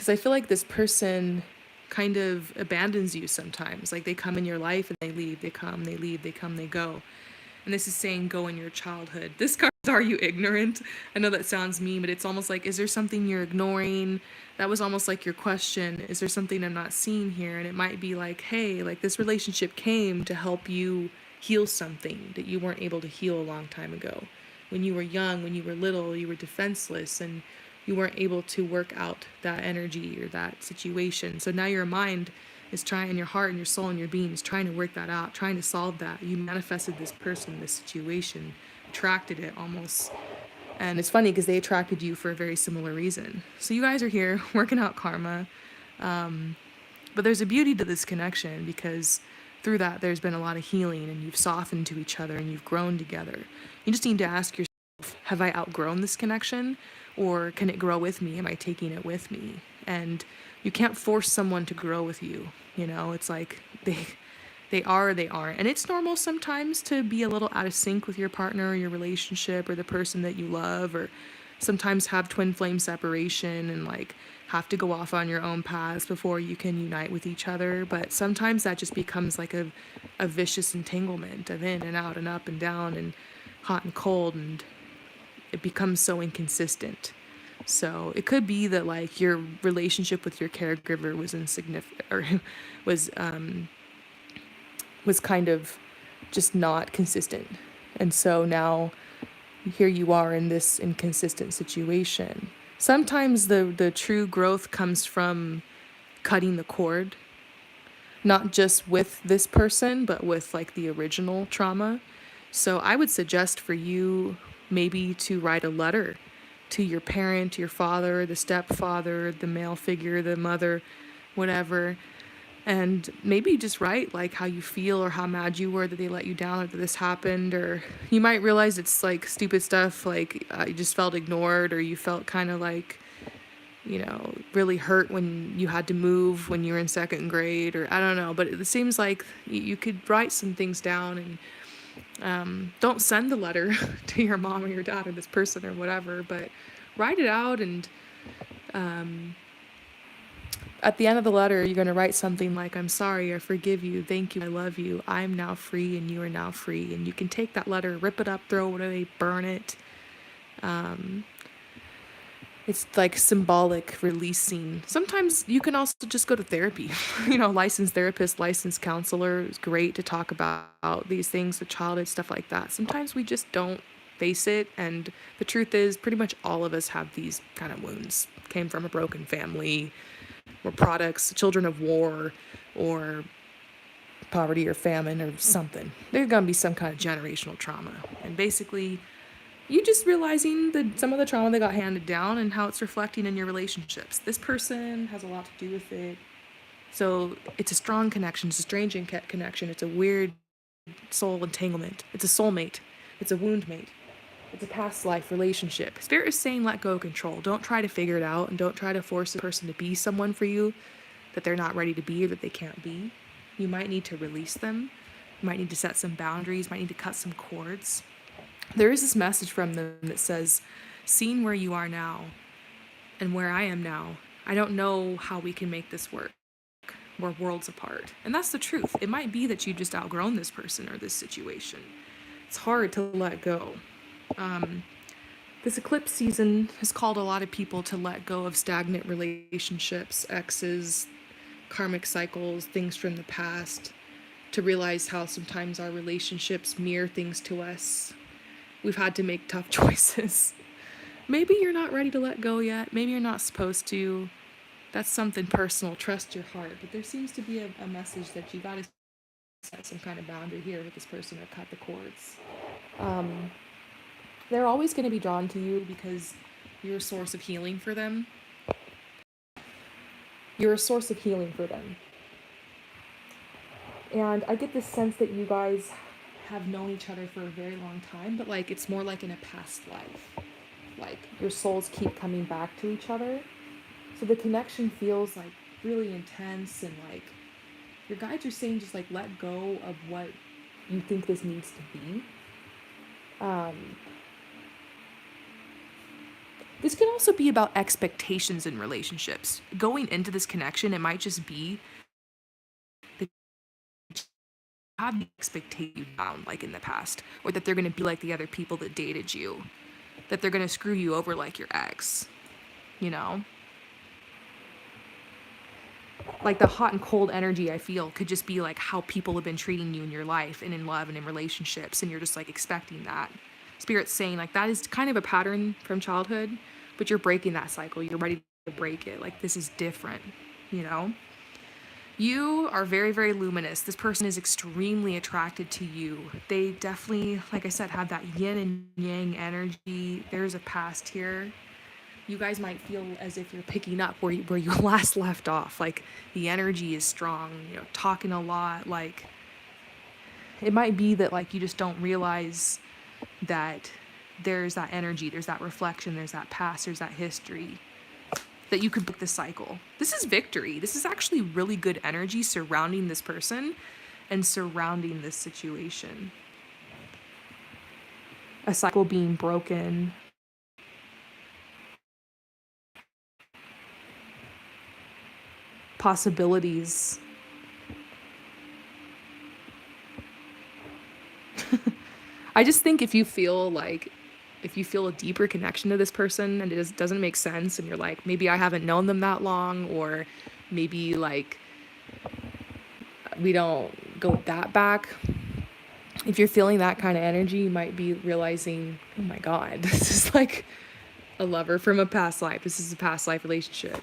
I feel like this person kind of abandons you sometimes. Like they come in your life and they leave, they come, they leave, they come, they go. And this is saying go in your childhood. This card is are you ignorant? I know that sounds mean, but it's almost like, is there something you're ignoring? That was almost like your question. Is there something I'm not seeing here? And it might be like, hey, like this relationship came to help you heal something that you weren't able to heal a long time ago. When you were young, when you were little, you were defenseless and you weren't able to work out that energy or that situation. So now your mind is trying, your heart and your soul and your being is trying to work that out, trying to solve that. You manifested this person, this situation, attracted it almost. And it's funny because they attracted you for a very similar reason. So you guys are here working out karma. But there's a beauty to this connection because through that there's been a lot of healing and you've softened to each other and you've grown together. You just need to ask yourself, have I outgrown this connection? Or can it grow with me? Am I taking it with me? And you can't force someone to grow with you. You know, it's like they are or they aren't. And it's normal sometimes to be a little out of sync with your partner or your relationship or the person that you love, or sometimes have twin flame separation and like have to go off on your own paths before you can unite with each other. But sometimes that just becomes like a vicious entanglement of in and out and up and down and hot and cold, and it becomes so inconsistent. So it could be that like your relationship with your caregiver was insignificant or was was kind of just not consistent. And so now here you are in this inconsistent situation. Sometimes the true growth comes from cutting the cord, not just with this person, but with like the original trauma. So I would suggest for you maybe to write a letter to your parent, your father, the stepfather, the male figure, the mother, whatever, and maybe just write like how you feel or how mad you were that they let you down or that this happened. Or you might realize it's like stupid stuff like you just felt ignored, or you felt kind of like, you know, really hurt when you had to move when you were in second grade, or I don't know. But it seems like you could write some things down, and don't send the letter to your mom or your dad or this person or whatever, but write it out. And at the end of the letter, you're going to write something like, I'm sorry, I forgive you, thank you, I love you, I'm now free and you are now free. And you can take that letter, rip it up, throw it away, burn it. It's like symbolic releasing. Sometimes you can also just go to therapy. You know, licensed therapist, licensed counselor is great to talk about these things, the childhood stuff like that. Sometimes we just don't face it. And the truth is, pretty much all of us have these kind of wounds. Came from a broken family, or products, children of war, or poverty or famine or something. There's going to be some kind of generational trauma. And basically, you just realizing that some of the trauma that got handed down and how it's reflecting in your relationships. This person has a lot to do with it. So it's a strong connection. It's a strange connection. It's a weird soul entanglement. It's a soulmate. It's a wound mate. It's a past life relationship. Spirit is saying let go of control. Don't try to figure it out, and don't try to force a person to be someone for you that they're not ready to be or that they can't be. You might need to release them. You might need to set some boundaries, might need to cut some cords. There is this message from them that says, seeing where you are now and where I am now, I don't know how we can make this work. We're worlds apart. And that's the truth. It might be that you just outgrown this person or this situation. It's hard to let go. This eclipse season has called a lot of people to let go of stagnant relationships, exes, karmic cycles, things from the past, to realize how sometimes our relationships mirror things to us. We've had to make tough choices. Maybe you're not ready to let go yet. Maybe you're not supposed to. That's something personal. Trust your heart. But there seems to be a message that you got to set some kind of boundary here with this person or cut the cords. They're always going to be drawn to you because you're a source of healing for them. You're a source of healing for them. And I get this sense that you guys have known each other for a very long time, but like it's more like in a past life. Like your souls keep coming back to each other. So the connection feels like really intense, and like your guides are saying just like let go of what you think this needs to be. This can also be about expectations in relationships. Going into this connection, it might just be that you have the expectation down like in the past, or that they're going to be like the other people that dated you, that they're going to screw you over like your ex, you know? Like the hot and cold energy I feel could just be like how people have been treating you in your life and in love and in relationships, and you're just like expecting that. Spirit's saying like that is kind of a pattern from childhood, but you're breaking that cycle. You're ready to break it. Like this is different, you know? You are very, very luminous. This person is extremely attracted to you. They definitely, like I said, have that yin and yang energy. There's a past here. You guys might feel as if you're picking up where you last left off. Like the energy is strong, you know, talking a lot. Like it might be that like you just don't realize that there's that energy, there's that reflection, there's that past, there's that history, that you could break the cycle. This is victory. This is actually really good energy surrounding this person and surrounding this situation. A cycle being broken. Possibilities. I just think if you feel a deeper connection to this person and it doesn't make sense, and you're like, maybe I haven't known them that long, or maybe like we don't go that back. If you're feeling that kind of energy, you might be realizing, oh my God, this is like a lover from a past life. This is a past life relationship.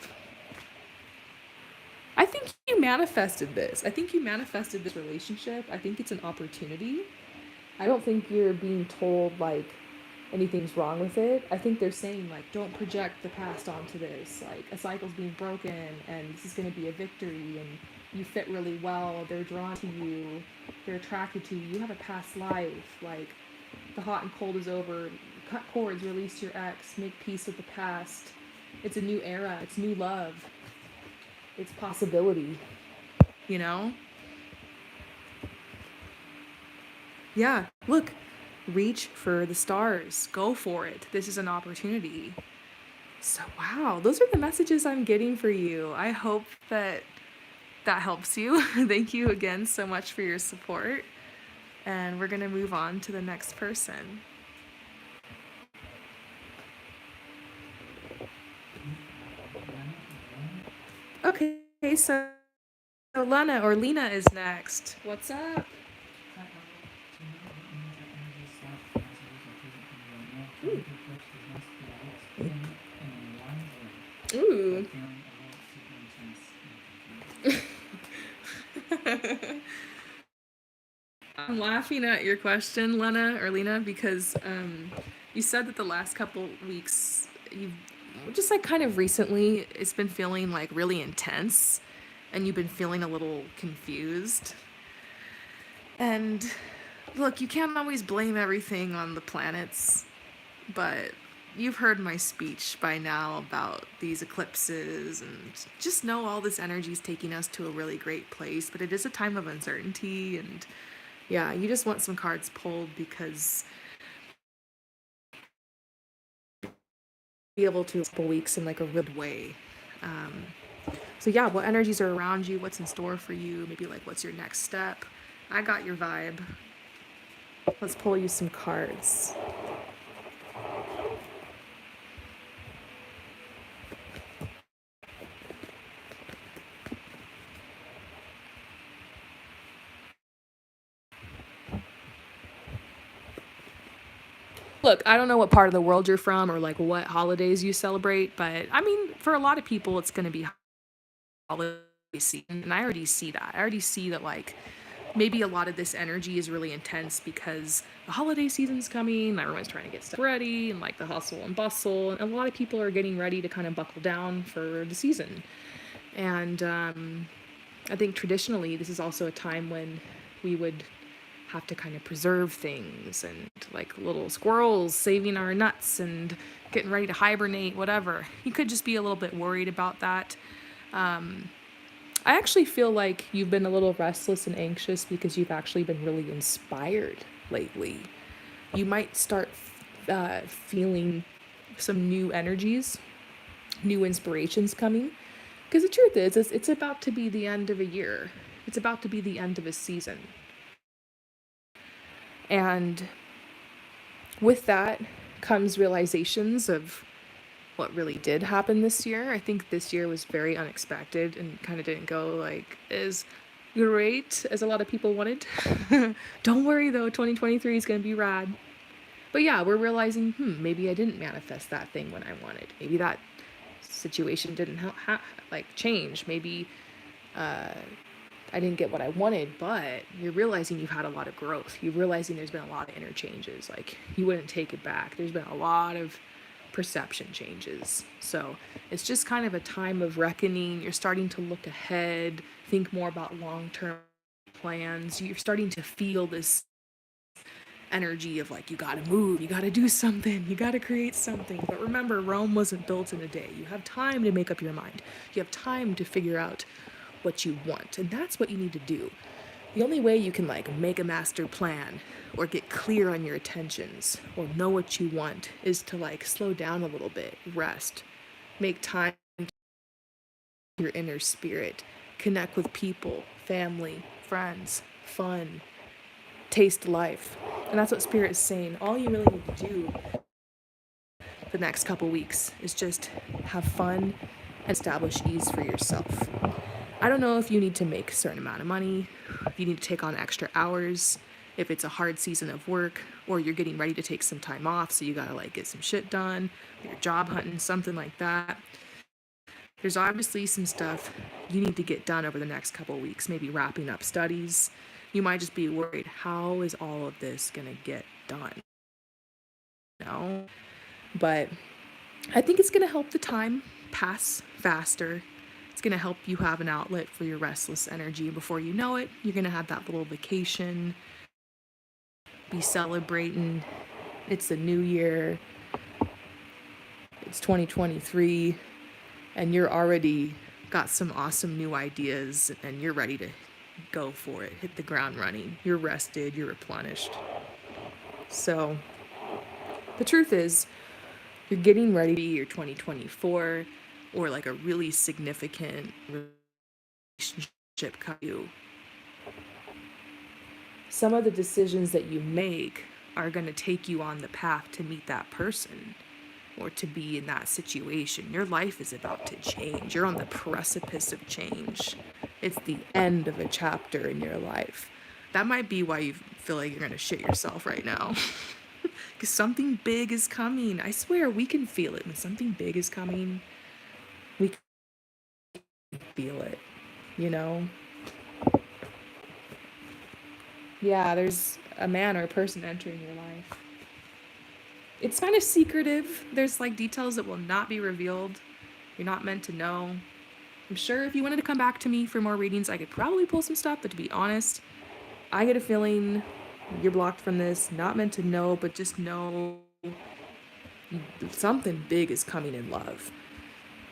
I think you manifested this. I think you manifested this relationship. I think it's an opportunity. I don't think you're being told like anything's wrong with it. I think they're saying like don't project the past onto this. Like a cycle's being broken and this is going to be a victory, and you fit really well. They're drawn to you. They're attracted to you. You have a past life. Like the hot and cold is over. Cut cords, release your ex, make peace with the past. It's a new era. It's new love. It's possibility. You know? Yeah, look, reach for the stars. Go for it. This is an opportunity. So, wow, those are the messages I'm getting for you. I hope that helps you. Thank you again so much for your support. And we're going to move on to the next person. Okay, so Lena is next. What's up? Ooh. I'm laughing at your question, Lena, because you said that the last couple weeks, you've just like kind of recently, it's been feeling like really intense, and you've been feeling a little confused. And look, you can't always blame everything on the planets, but you've heard my speech by now about these eclipses, and just know all this energy is taking us to a really great place, but it is a time of uncertainty. And yeah, you just want some cards pulled because be able to a couple weeks in like a real way. So yeah, what energies are around you? What's in store for you? Maybe like what's your next step? I got your vibe. Let's pull you some cards. Look, I don't know what part of the world you're from or like what holidays you celebrate, but I mean, for a lot of people, it's going to be holiday season. And I already see that. I already see that, like, maybe a lot of this energy is really intense because the holiday season's coming, everyone's trying to get stuff ready, and like the hustle and bustle. And a lot of people are getting ready to kind of buckle down for the season. And I think traditionally, this is also a time when we would have to kind of preserve things and like little squirrels saving our nuts and getting ready to hibernate, whatever. You could just be a little bit worried about that. I actually feel like you've been a little restless and anxious because you've actually been really inspired lately. You might start feeling some new energies, new inspirations coming. Because the truth is, it's about to be the end of a year. It's about to be the end of a season. And with that comes realizations of what really did happen this year. I think this year was very unexpected and kind of didn't go like as great as a lot of people wanted. Don't worry though, 2023 is going to be rad. But yeah, we're realizing, maybe I didn't manifest that thing when I wanted. Maybe that situation didn't like change. Maybe I didn't get what I wanted, but you're realizing you've had a lot of growth. You're realizing there's been a lot of interchanges. Like, you wouldn't take it back. There's been a lot of perception changes. So it's just kind of a time of reckoning. You're starting to look ahead, think more about long-term plans. You're starting to feel this energy of like, you gotta move, you gotta do something, you gotta create something. But remember, Rome wasn't built in a day. You have time to make up your mind. You have time to figure out what you want. And that's what you need to do. The only way you can like make a master plan or get clear on your intentions or know what you want is to like slow down a little bit, rest, make time to your inner spirit, connect with people, family, friends, fun, taste life. And that's what Spirit is saying. All you really need to do the next couple weeks is just have fun and establish ease for yourself. I don't know if you need to make a certain amount of money, if you need to take on extra hours, if it's a hard season of work, or you're getting ready to take some time off, so you gotta like get some shit done, you're job hunting, something like that. There's obviously some stuff you need to get done over the next couple of weeks, maybe wrapping up studies. You might just be worried, how is all of this gonna get done? You know? But I think it's gonna help the time pass faster. It's going to help you have an outlet for your restless energy. Before you know it, you're going to have that little vacation, be celebrating. It's the new year. It's 2023, and you're already got some awesome new ideas, and you're ready to go for it. Hit the ground running. You're rested, you're replenished. So, the truth is, you're getting ready to be your 2024 or like a really significant relationship come you. Some of the decisions that you make are going to take you on the path to meet that person or to be in that situation. Your life is about to change. You're on the precipice of change. It's the end of a chapter in your life. That might be why you feel like you're going to shit yourself right now. Because something big is coming. I swear, we can feel it. When something big is coming, we can feel it, you know? Yeah, there's a man or a person entering your life. It's kind of secretive. There's like details that will not be revealed. You're not meant to know. I'm sure if you wanted to come back to me for more readings, I could probably pull some stuff, but to be honest, I get a feeling you're blocked from this, not meant to know, but just know something big is coming in love.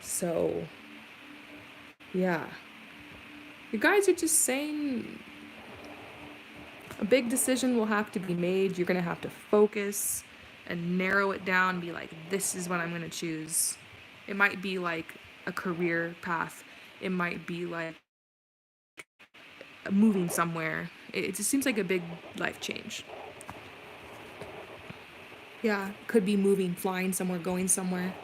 So, yeah. You guys are just saying a big decision will have to be made. You're going to have to focus and narrow it down and be like, this is what I'm going to choose. It might be like a career path. It might be like moving somewhere. It just seems like a big life change. Yeah, could be moving, flying somewhere, going somewhere.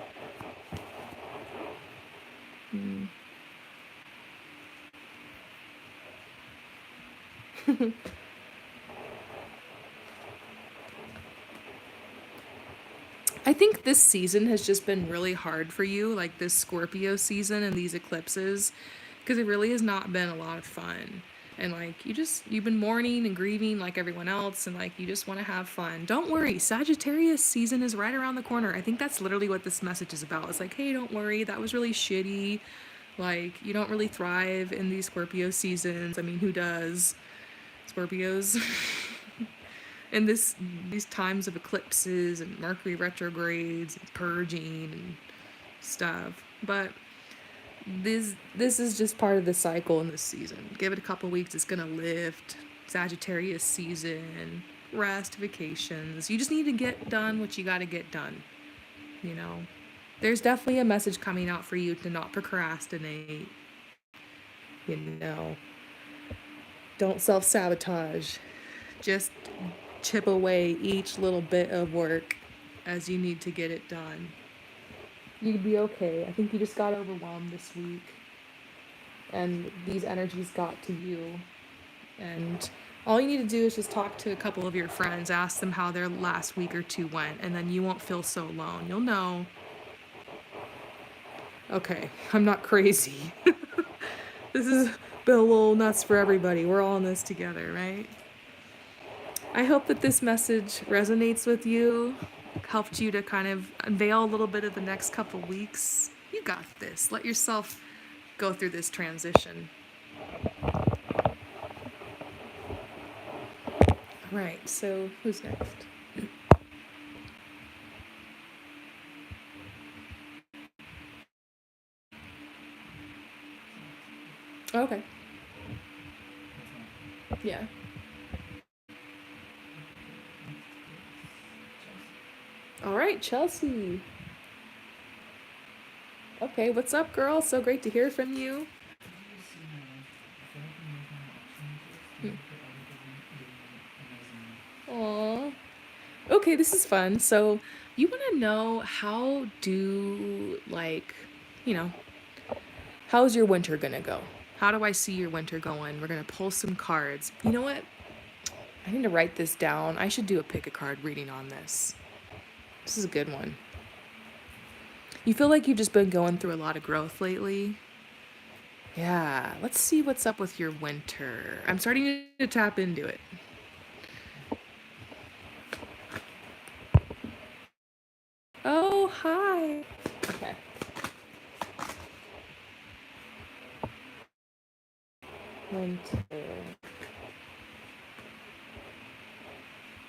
I think this season has just been really hard for you, like this Scorpio season and these eclipses, because it really has not been a lot of fun. And like you've been mourning and grieving like everyone else, and like you just want to have fun. Don't worry, Sagittarius season is right around the corner. I think that's literally what this message is about. It's like, hey, don't worry, that was really shitty. Like, you don't really thrive in these Scorpio seasons. I mean, who does? Scorpios. And these times of eclipses and Mercury retrogrades and purging and stuff. But this is just part of the cycle in this season. Give it a couple weeks, it's gonna lift. Sagittarius season, rest, vacations. You just need to get done what you gotta get done. You know, there's definitely a message coming out for you to not procrastinate. You know, don't self sabotage. Just chip away each little bit of work as you need to get it done. You'd be okay. I think you just got overwhelmed this week, and these energies got to you. And all you need to do is just talk to a couple of your friends, ask them how their last week or two went, and then you won't feel so alone. You'll know. Okay, I'm not crazy. This has been a little nuts for everybody. We're all in this together, right? I hope that this message resonates with you, helped you to kind of unveil a little bit of the next couple weeks. You got this. Let yourself go through this transition. Right, so who's next? Okay. Yeah. All right, Chelsea. Okay, what's up, girl? So great to hear from you. Aww. Okay, this is fun. So, you want to know how do, like, you know, how's your winter gonna go? How do I see your winter going? We're gonna pull some cards. You know what? I need to write this down. I should do a pick a card reading on this. This is a good one. You feel like you've just been going through a lot of growth lately? Yeah, let's see what's up with your winter. I'm starting to tap into it. Oh, hi. Okay. Winter.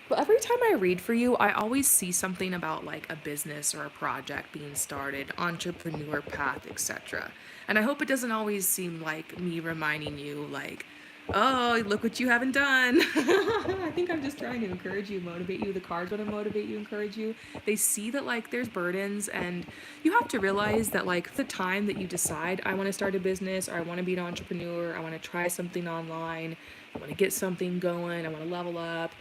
Well, every time I read for you, I always see something about like a business or a project being started, entrepreneur path, etc. And I hope it doesn't always seem like me reminding you, like, oh, look what you haven't done. I think I'm just trying to encourage you, motivate you. The cards want to motivate you, encourage you. They see that like there's burdens, and you have to realize that like the time that you decide, I want to start a business, or I want to be an entrepreneur, I want to try something online, I want to get something going, I want to level up,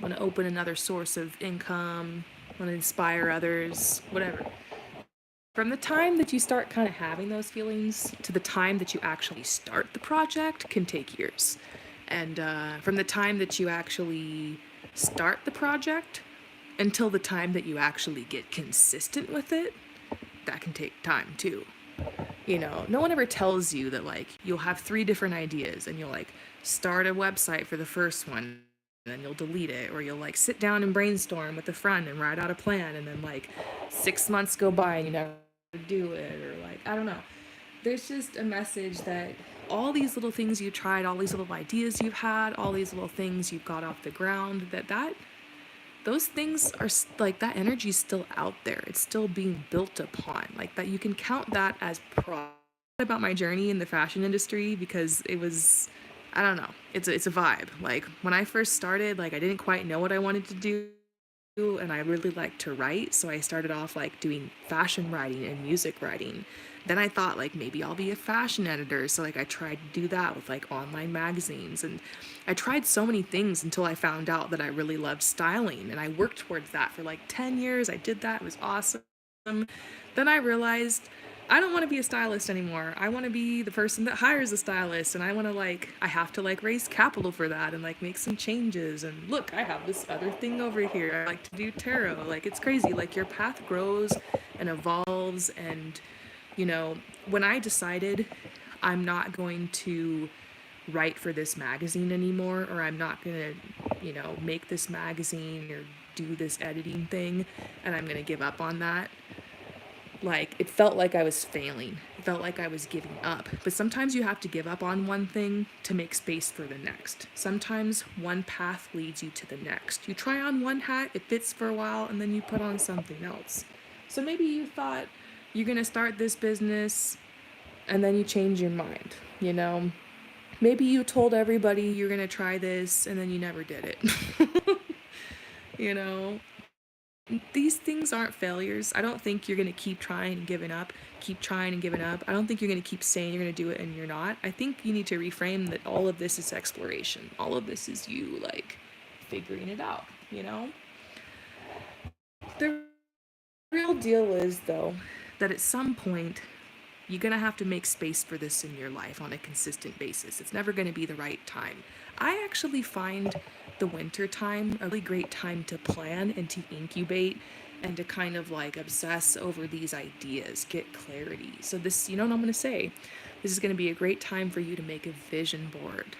want to open another source of income, want to inspire others, whatever. From the time that you start kind of having those feelings to the time that you actually start the project can take years. And from the time that you actually start the project until the time that you actually get consistent with it, that can take time too. You know, no one ever tells you that like you'll have three different ideas and you'll like start a website for the first one and then you'll delete it, or you'll like sit down and brainstorm with a friend and write out a plan, and then like 6 months go by and you never do it, or like I don't know. There's just a message that all these little things you tried, all these little ideas you've had, all these little things you've got off the ground, that those things are like that energy's still out there. It's still being built upon. Like that you can count that as progress. About my journey in the fashion industry, because it was, I don't know, it's a vibe. Like when I first started, like I didn't quite know what I wanted to do, and I really liked to write, so I started off like doing fashion writing and music writing. Then I thought like maybe I'll be a fashion editor, so like I tried to do that with like online magazines, and I tried so many things until I found out that I really loved styling, and I worked towards that for like 10 years. I did that. It was awesome. Then I realized I don't want to be a stylist anymore. I want to be the person that hires a stylist, and I want to I have to raise capital for that and make some changes. And look, I have this other thing over here. I like to do tarot. It's crazy. Your path grows and evolves. And, when I decided I'm not going to write for this magazine anymore, or I'm not going to, make this magazine or do this editing thing, and I'm going to give up on that, it felt like I was failing. It felt like I was giving up. But sometimes you have to give up on one thing to make space for the next. Sometimes one path leads you to the next. You try on one hat, it fits for a while, and then you put on something else. So maybe you thought you're going to start this business and then you change your mind, Maybe you told everybody you're going to try this and then you never did it. you know? These things aren't failures. I don't think you're going to keep trying and giving up, keep trying and giving up. I don't think you're going to keep saying you're going to do it and you're not. I think you need to reframe that all of this is exploration. All of this is you, figuring it out, The real deal is, though, that at some point, you're going to have to make space for this in your life on a consistent basis. It's never going to be the right time. I actually find the winter time a really great time to plan and to incubate and to kind of obsess over these ideas, get clarity. So this, you know what I'm going to say? This is going to be a great time for you to make a vision board.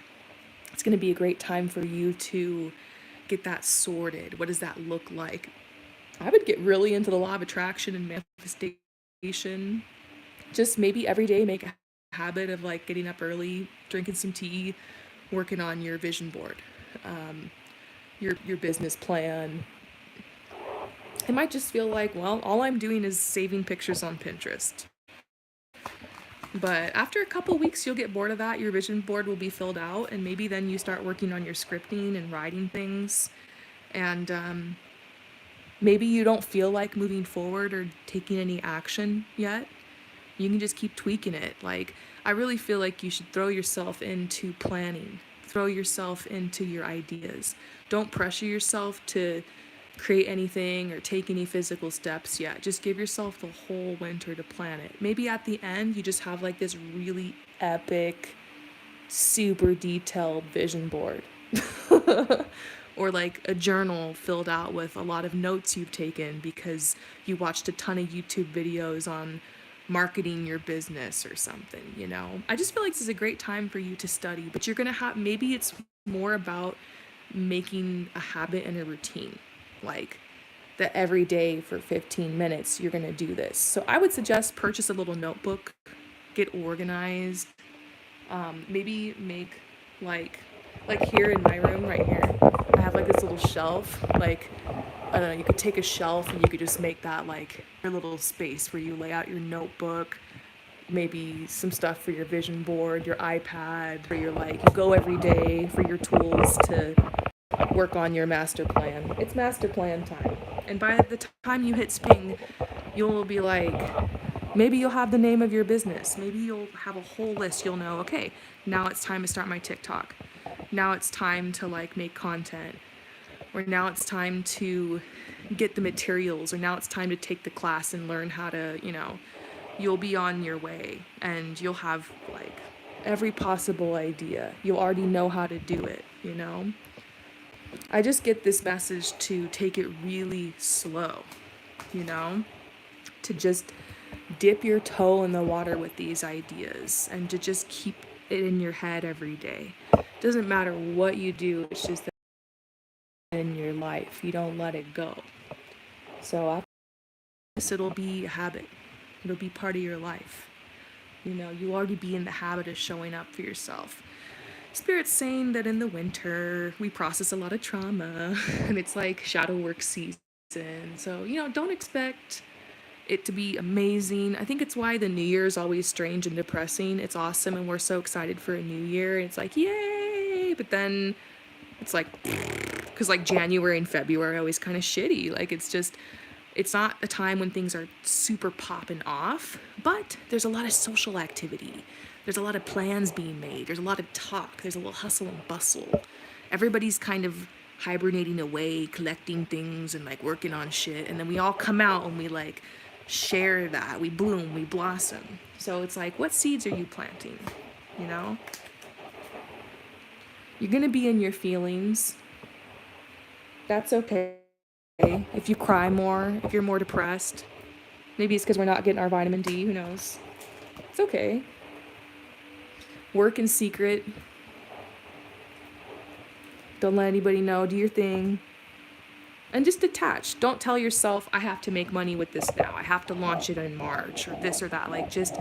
It's going to be a great time for you to get that sorted. What does that look like? I would get really into the law of attraction and manifestation. Just maybe every day make a habit of getting up early, drinking some tea, working on your vision board, your business plan. It might just feel well, all I'm doing is saving pictures on Pinterest. But after a couple weeks, you'll get bored of that. Your vision board will be filled out, and maybe then you start working on your scripting and writing things. And maybe you don't feel like moving forward or taking any action yet. You can just keep tweaking it. I really feel like you should throw yourself into planning. Throw yourself into your ideas. Don't pressure yourself to create anything or take any physical steps yet. Just give yourself the whole winter to plan it. Maybe at the end, you just have this really epic, super detailed vision board. Or a journal filled out with a lot of notes you've taken because you watched a ton of YouTube videos on marketing your business or something, I just feel like this is a great time for you to study, but you're going to maybe it's more about making a habit and a routine, that every day for 15 minutes, you're going to do this. So I would suggest purchase a little notebook, get organized, maybe make here in my room right here, I have this little shelf, I don't know, you could take a shelf and you could just make that your little space where you lay out your notebook, maybe some stuff for your vision board, your iPad, for your you go every day for your tools to work on your master plan. It's master plan time. And by the time you hit spring, you'll be maybe you'll have the name of your business. Maybe you'll have a whole list. You'll know, okay, now it's time to start my TikTok. Now it's time to make content. Or now it's time to get the materials. Or now it's time to take the class and learn how to, you'll be on your way. And you'll have every possible idea. You'll already know how to do it, I just get this message to take it really slow, to just dip your toe in the water with these ideas and to just keep it in your head every day. It doesn't matter what you do, it's just that in your life, you don't let it go. So after this, it'll be a habit. It'll be part of your life. You already be in the habit of showing up for yourself. Spirit's saying that in the winter, we process a lot of trauma, and it's shadow work season. So, don't expect it to be amazing. I think it's why the new year is always strange and depressing. It's awesome, and we're so excited for a new year. It's yay! But then it's because January and February are always kind of shitty. It's not a time when things are super popping off, but there's a lot of social activity. There's a lot of plans being made. There's a lot of talk. There's a little hustle and bustle. Everybody's kind of hibernating away, collecting things and working on shit. And then we all come out and we share that. We bloom, we blossom. So it's like, what seeds are you planting? You know? You're going to be in your feelings. That's okay. If you cry more, if you're more depressed, maybe it's because we're not getting our vitamin D, who knows? It's okay. Work in secret. Don't let anybody know. Do your thing. And just detach. Don't tell yourself, I have to make money with this now. I have to launch it in March or this or that. Like, just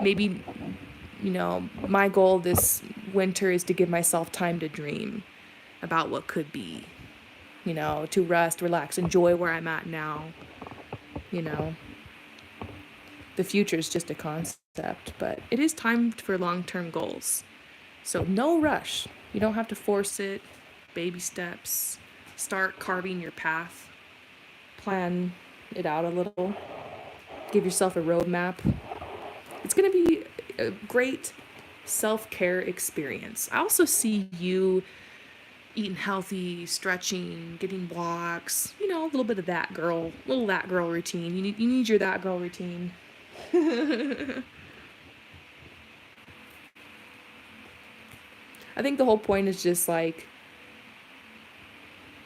maybe, my goal this winter is to give myself time to dream about what could be, to rest, relax, enjoy where I'm at now. You know, the future is just a concept, but it is time for long-term goals. So no rush. You don't have to force it. Baby steps. Start carving your path. Plan it out a little. Give yourself a roadmap. It's going to be a great self-care experience. I also see you eating healthy, stretching, getting walks, a little bit of that girl routine. You need your that girl routine. I think the whole point is just like,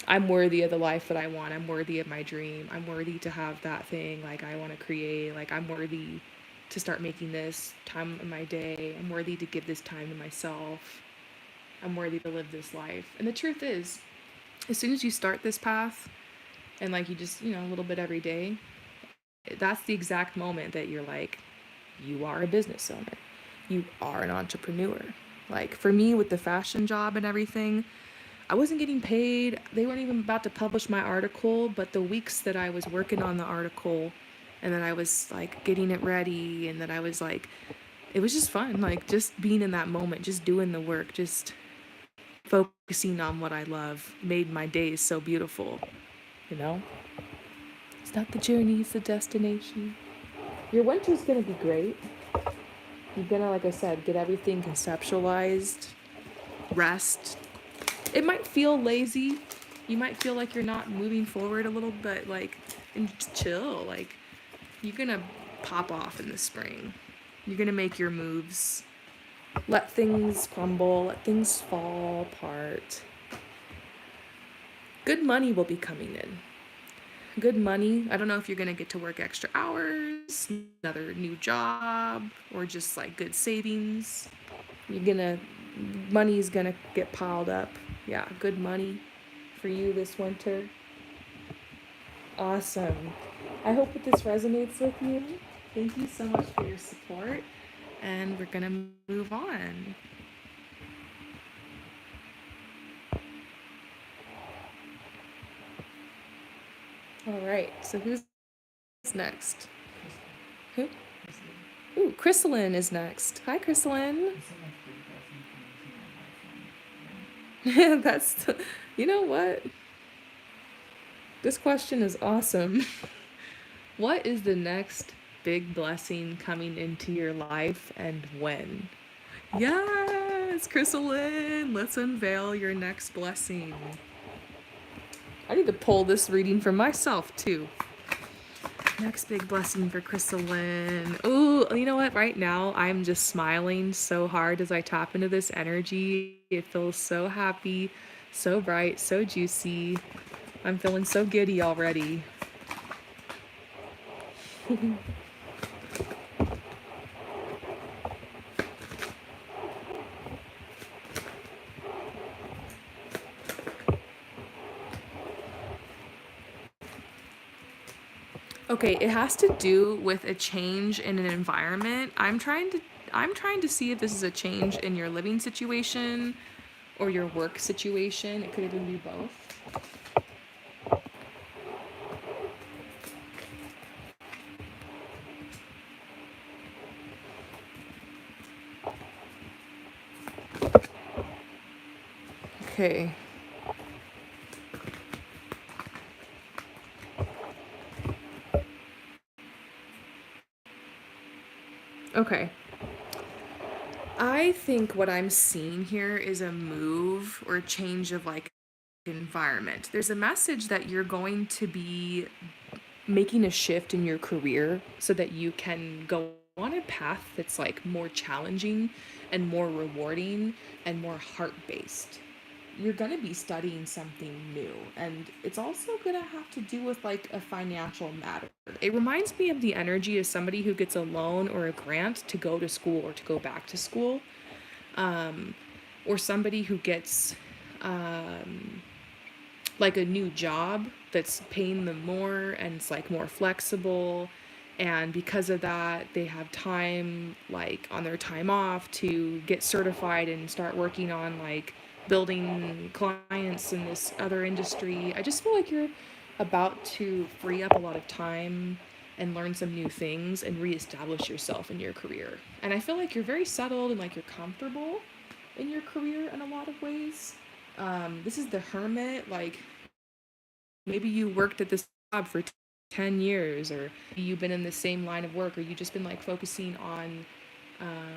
I'm worthy of the life that I want. I'm worthy of my dream. I'm worthy to have that thing like I want to create. Like, I'm worthy to start making this time in my day. I'm worthy to give this time to myself. I'm worthy to live this life. And the truth is, as soon as you start this path and like you just, a little bit every day, that's the exact moment that you're like, you are a business owner. You are an entrepreneur. Like, for me with the fashion job and everything, I wasn't getting paid. They weren't even about to publish my article, but the weeks that I was working on the article and that I was like getting it ready and that I was like, it was just fun. Like, just being in that moment, just doing the work, just focusing on what I love made my days so beautiful, you know? It's not the journey, it's the destination. Your winter's gonna be great. You're gonna, like I said, get everything conceptualized, rest. It might feel lazy. You might feel like you're not moving forward a little bit, like, and just chill. Like, you're gonna pop off in the spring. You're gonna make your moves. Let things crumble, let things fall apart. Good money will be coming in. Good money. I don't know if you're gonna get to work extra hours, another new job, or just like good savings. Money's gonna get piled up. Yeah, good money for you this winter. Awesome. I hope that this resonates with you. Thank you so much for your support. And we're gonna move on. All right. So who's next? Who? Ooh, Chrysalin is next. Hi, Chrysalin. That's, you know what? This question is awesome. What is the next big blessing coming into your life and when? Yes, Chrysalin, let's unveil your next blessing. I need to pull this reading for myself too. Next big blessing for Chrysalin. Ooh, you know what? Right now, I'm just smiling so hard as I tap into this energy. It feels so happy, so bright, so juicy. I'm feeling so giddy already. Okay, it has to do with a change in an environment. I'm trying to see if this is a change in your living situation or your work situation. It could even be both. Okay. Okay. I think what I'm seeing here is a move or a change of like environment. There's a message that you're going to be making a shift in your career so that you can go on a path that's like more challenging and more rewarding and more heart-based. You're going to be studying something new, and it's also going to have to do with like a financial matter. It reminds me of the energy of somebody who gets a loan or a grant to go to school or to go back to school, um, or somebody who gets um, like a new job that's paying them more and it's like more flexible, and because of that they have time like on their time off to get certified and start working on like building clients in this other industry. I just feel like you're about to free up a lot of time and learn some new things and reestablish yourself in your career. And I feel like you're very settled and like you're comfortable in your career in a lot of ways. This is the hermit. Like maybe you worked at this job for 10 years, or you've been in the same line of work, or you just been like focusing on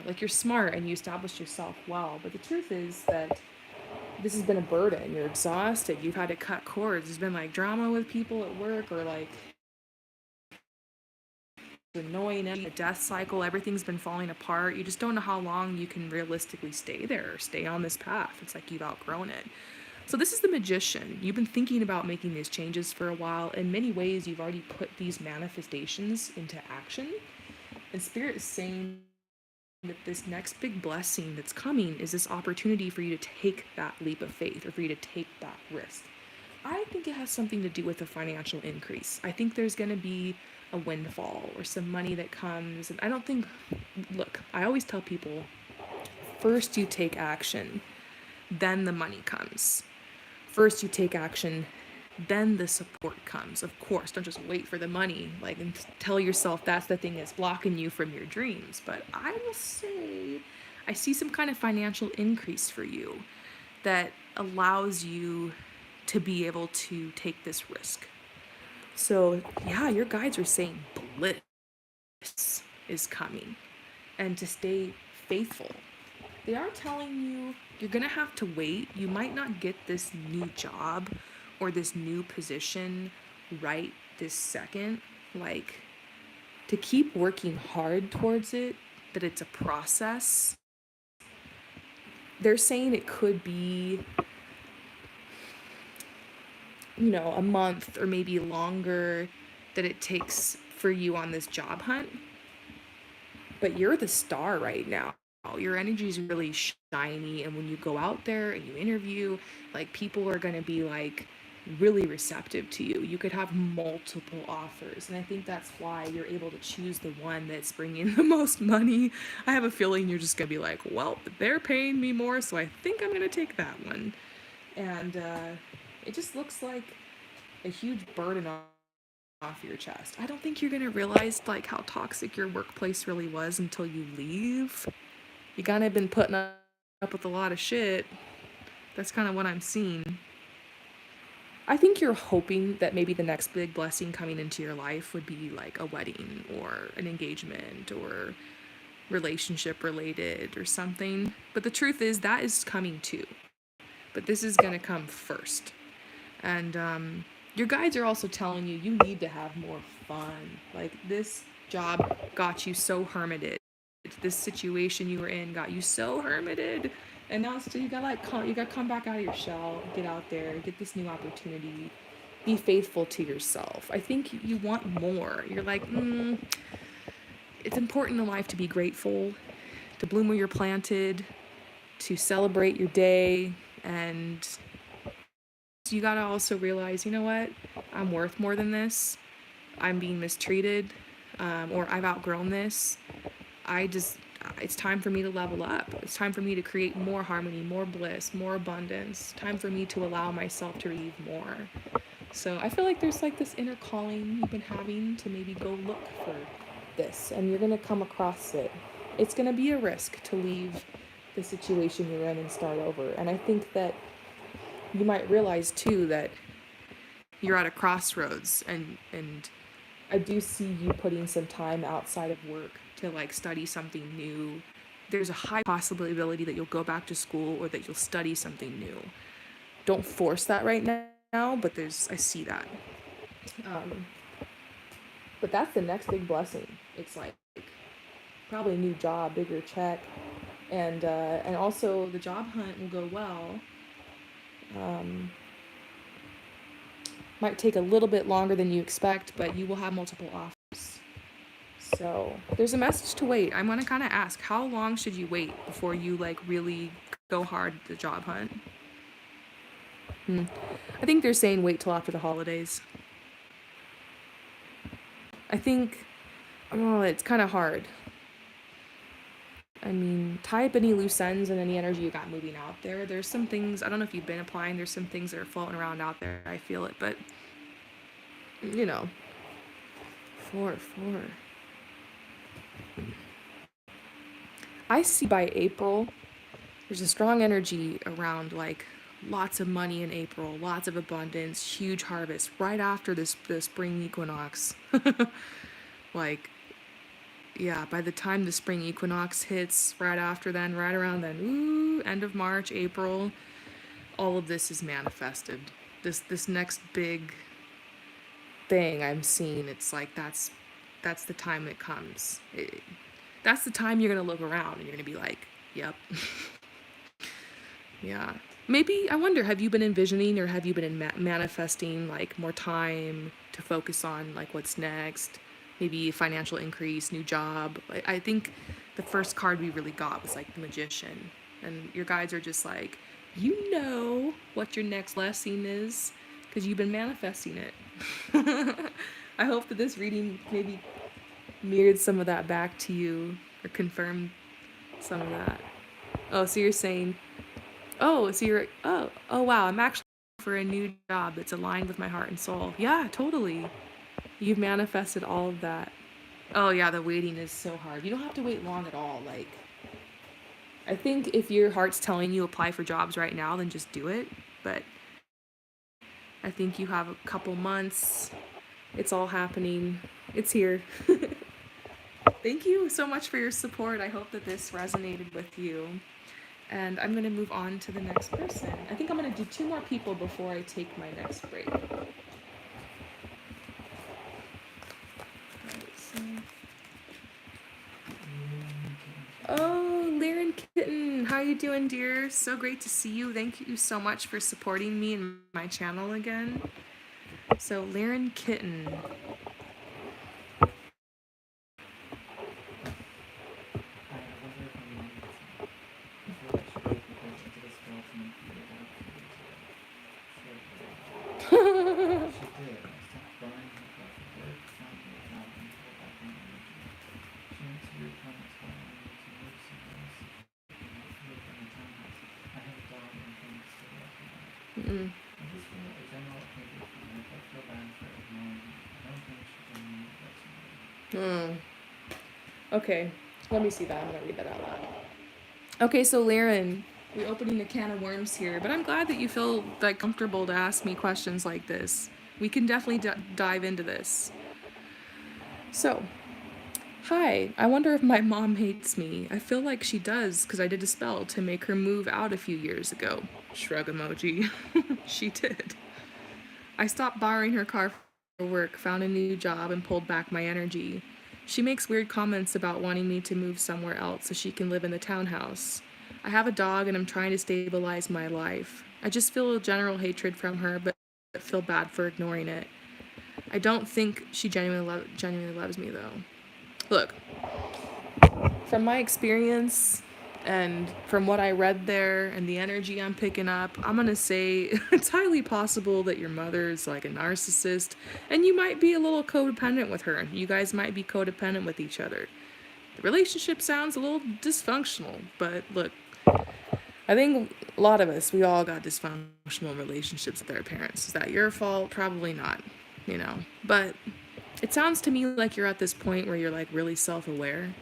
like you're smart and you established yourself well. But the truth is that this has been a burden. You're exhausted. You've had to cut cords. There's been like drama with people at work, or like annoying, a death cycle. Everything's been falling apart. You just don't know how long you can realistically stay there, stay on this path. It's like you've outgrown it. So this is the magician. You've been thinking about making these changes for a while. In many ways, you've already put these manifestations into action. And Spirit is saying that this next big blessing that's coming is this opportunity for you to take that leap of faith, or for you to take that risk. I think it has something to do with a financial increase. I think there's going to be a windfall or some money that comes. And I don't think, look, I always tell people, first you take action, then the money comes. First you take action, then the support comes. Of course, don't just wait for the money, like, and tell yourself that's the thing that's blocking you from your dreams. But I will say, I see some kind of financial increase for you that allows you to be able to take this risk. So yeah, your guides are saying bliss is coming, and to stay faithful. They are telling you you're gonna have to wait. You might not get this new job or this new position right this second. Like, to keep working hard towards it, that it's a process. They're saying it could be, a month or maybe longer that it takes for you on this job hunt. But you're the star right now. Your energy is really shiny, and when you go out there and you interview, like, people are going to be like really receptive to you. You could have multiple offers, and I think that's why you're able to choose the one that's bringing the most money. I have a feeling you're just going to be like, well, they're paying me more, so I think I'm going to take that one. And it just looks like a huge burden off your chest. I don't think you're going to realize like how toxic your workplace really was until you leave. You kind of been putting up with a lot of shit. That's kind of what I'm seeing. I think you're hoping that maybe the next big blessing coming into your life would be like a wedding or an engagement or relationship related or something. But the truth is that is coming too. But this is going to come first. And your guides are also telling you you need to have more fun. Like, this job got you so hermited. This situation you were in got you so hermited, and now so you got to come back out of your shell, get out there, get this new opportunity, be faithful to yourself. I think you want more. You're like, it's important in life to be grateful, to bloom where you're planted, to celebrate your day, and you got to also realize, you know what, I'm worth more than this. I'm being mistreated, or I've outgrown this. It's time for me to level up. It's time for me to create more harmony, more bliss, more abundance. Time for me to allow myself to receive more. So I feel like there's like this inner calling you've been having to maybe go look for this, and you're going to come across it. It's going to be a risk to leave the situation you're in and start over. And I think that you might realize too that you're at a crossroads, and I do see you putting some time outside of work to like study something new. There's a high possibility that you'll go back to school or that you'll study something new. Don't force that right now, but I see that. But that's the next big blessing. It's like probably a new job, bigger check, and also the job hunt will go well. Um, might take a little bit longer than you expect, but you will have multiple offers. So there's a message to wait. I'm gonna kind of ask, how long should you wait before you like really go hard at the job hunt? I think they're saying wait till after the holidays. I think, oh, it's kind of hard. I mean, tie up any loose ends and any energy you got moving out there. There's some things, I don't know if you've been applying, there's some things that are floating around out there. I feel it, but, you know, 4, 4. I see by April, there's a strong energy around like lots of money in April, lots of abundance, huge harvest right after this the spring equinox. Like, yeah, by the time the spring equinox hits, right after then, right around then, ooh, end of March, April, all of this is manifested. This next big thing I'm seeing, it's like that's the time it comes. That's the time you're gonna look around and you're gonna be like, yep. Yeah. Maybe, I wonder, have you been envisioning or have you been manifesting like more time to focus on like what's next? Maybe financial increase, new job. I think the first card we really got was like the Magician. And your guides are just like, you know what your next blessing is because you've been manifesting it. I hope that this reading maybe mirrored some of that back to you or confirmed some of that. Oh, so you're saying, oh, so you're, oh wow, I'm actually for a new job that's aligned with my heart and soul. Yeah, totally. You've manifested all of that. Oh yeah, the waiting is so hard. You don't have to wait long at all. Like, I think if your heart's telling you apply for jobs right now, then just do it. But I think you have a couple months. It's all happening. It's here. Thank you so much for your support. I hope that this resonated with you. And I'm going to move on to the next person. I think I'm going to do 2 more people before I take my next break. Oh, Laren Kitten, how you doing, dear? So great to see you. Thank you so much for supporting me and my channel again. So, Laren Kitten. Mm. Mm. Okay, let me see that. I'm gonna read that out loud. Okay, so Laren, we're opening a can of worms here, but I'm glad that you feel like comfortable to ask me questions like this. We can definitely dive into this. So, hi, I wonder if my mom hates me. I feel like she does because I did a spell to make her move out a few years ago. Shrug emoji. She did. I stopped borrowing her car for work, found a new job, and pulled back my energy. She makes weird comments about wanting me to move somewhere else so she can live in the townhouse. I have a dog and I'm trying to stabilize my life. I just feel a general hatred from her, but feel bad for ignoring it. I don't think she genuinely loves me, though. Look, from my experience and from what I read there and the energy I'm picking up, I'm gonna say it's highly possible that your mother is like a narcissist and you might be a little codependent with her. You guys might be codependent with each other. The relationship sounds a little dysfunctional, but look, I think a lot of us, we all got dysfunctional relationships with our parents. Is that your fault? Probably not, you know. But it sounds to me like you're at this point where you're like really self-aware,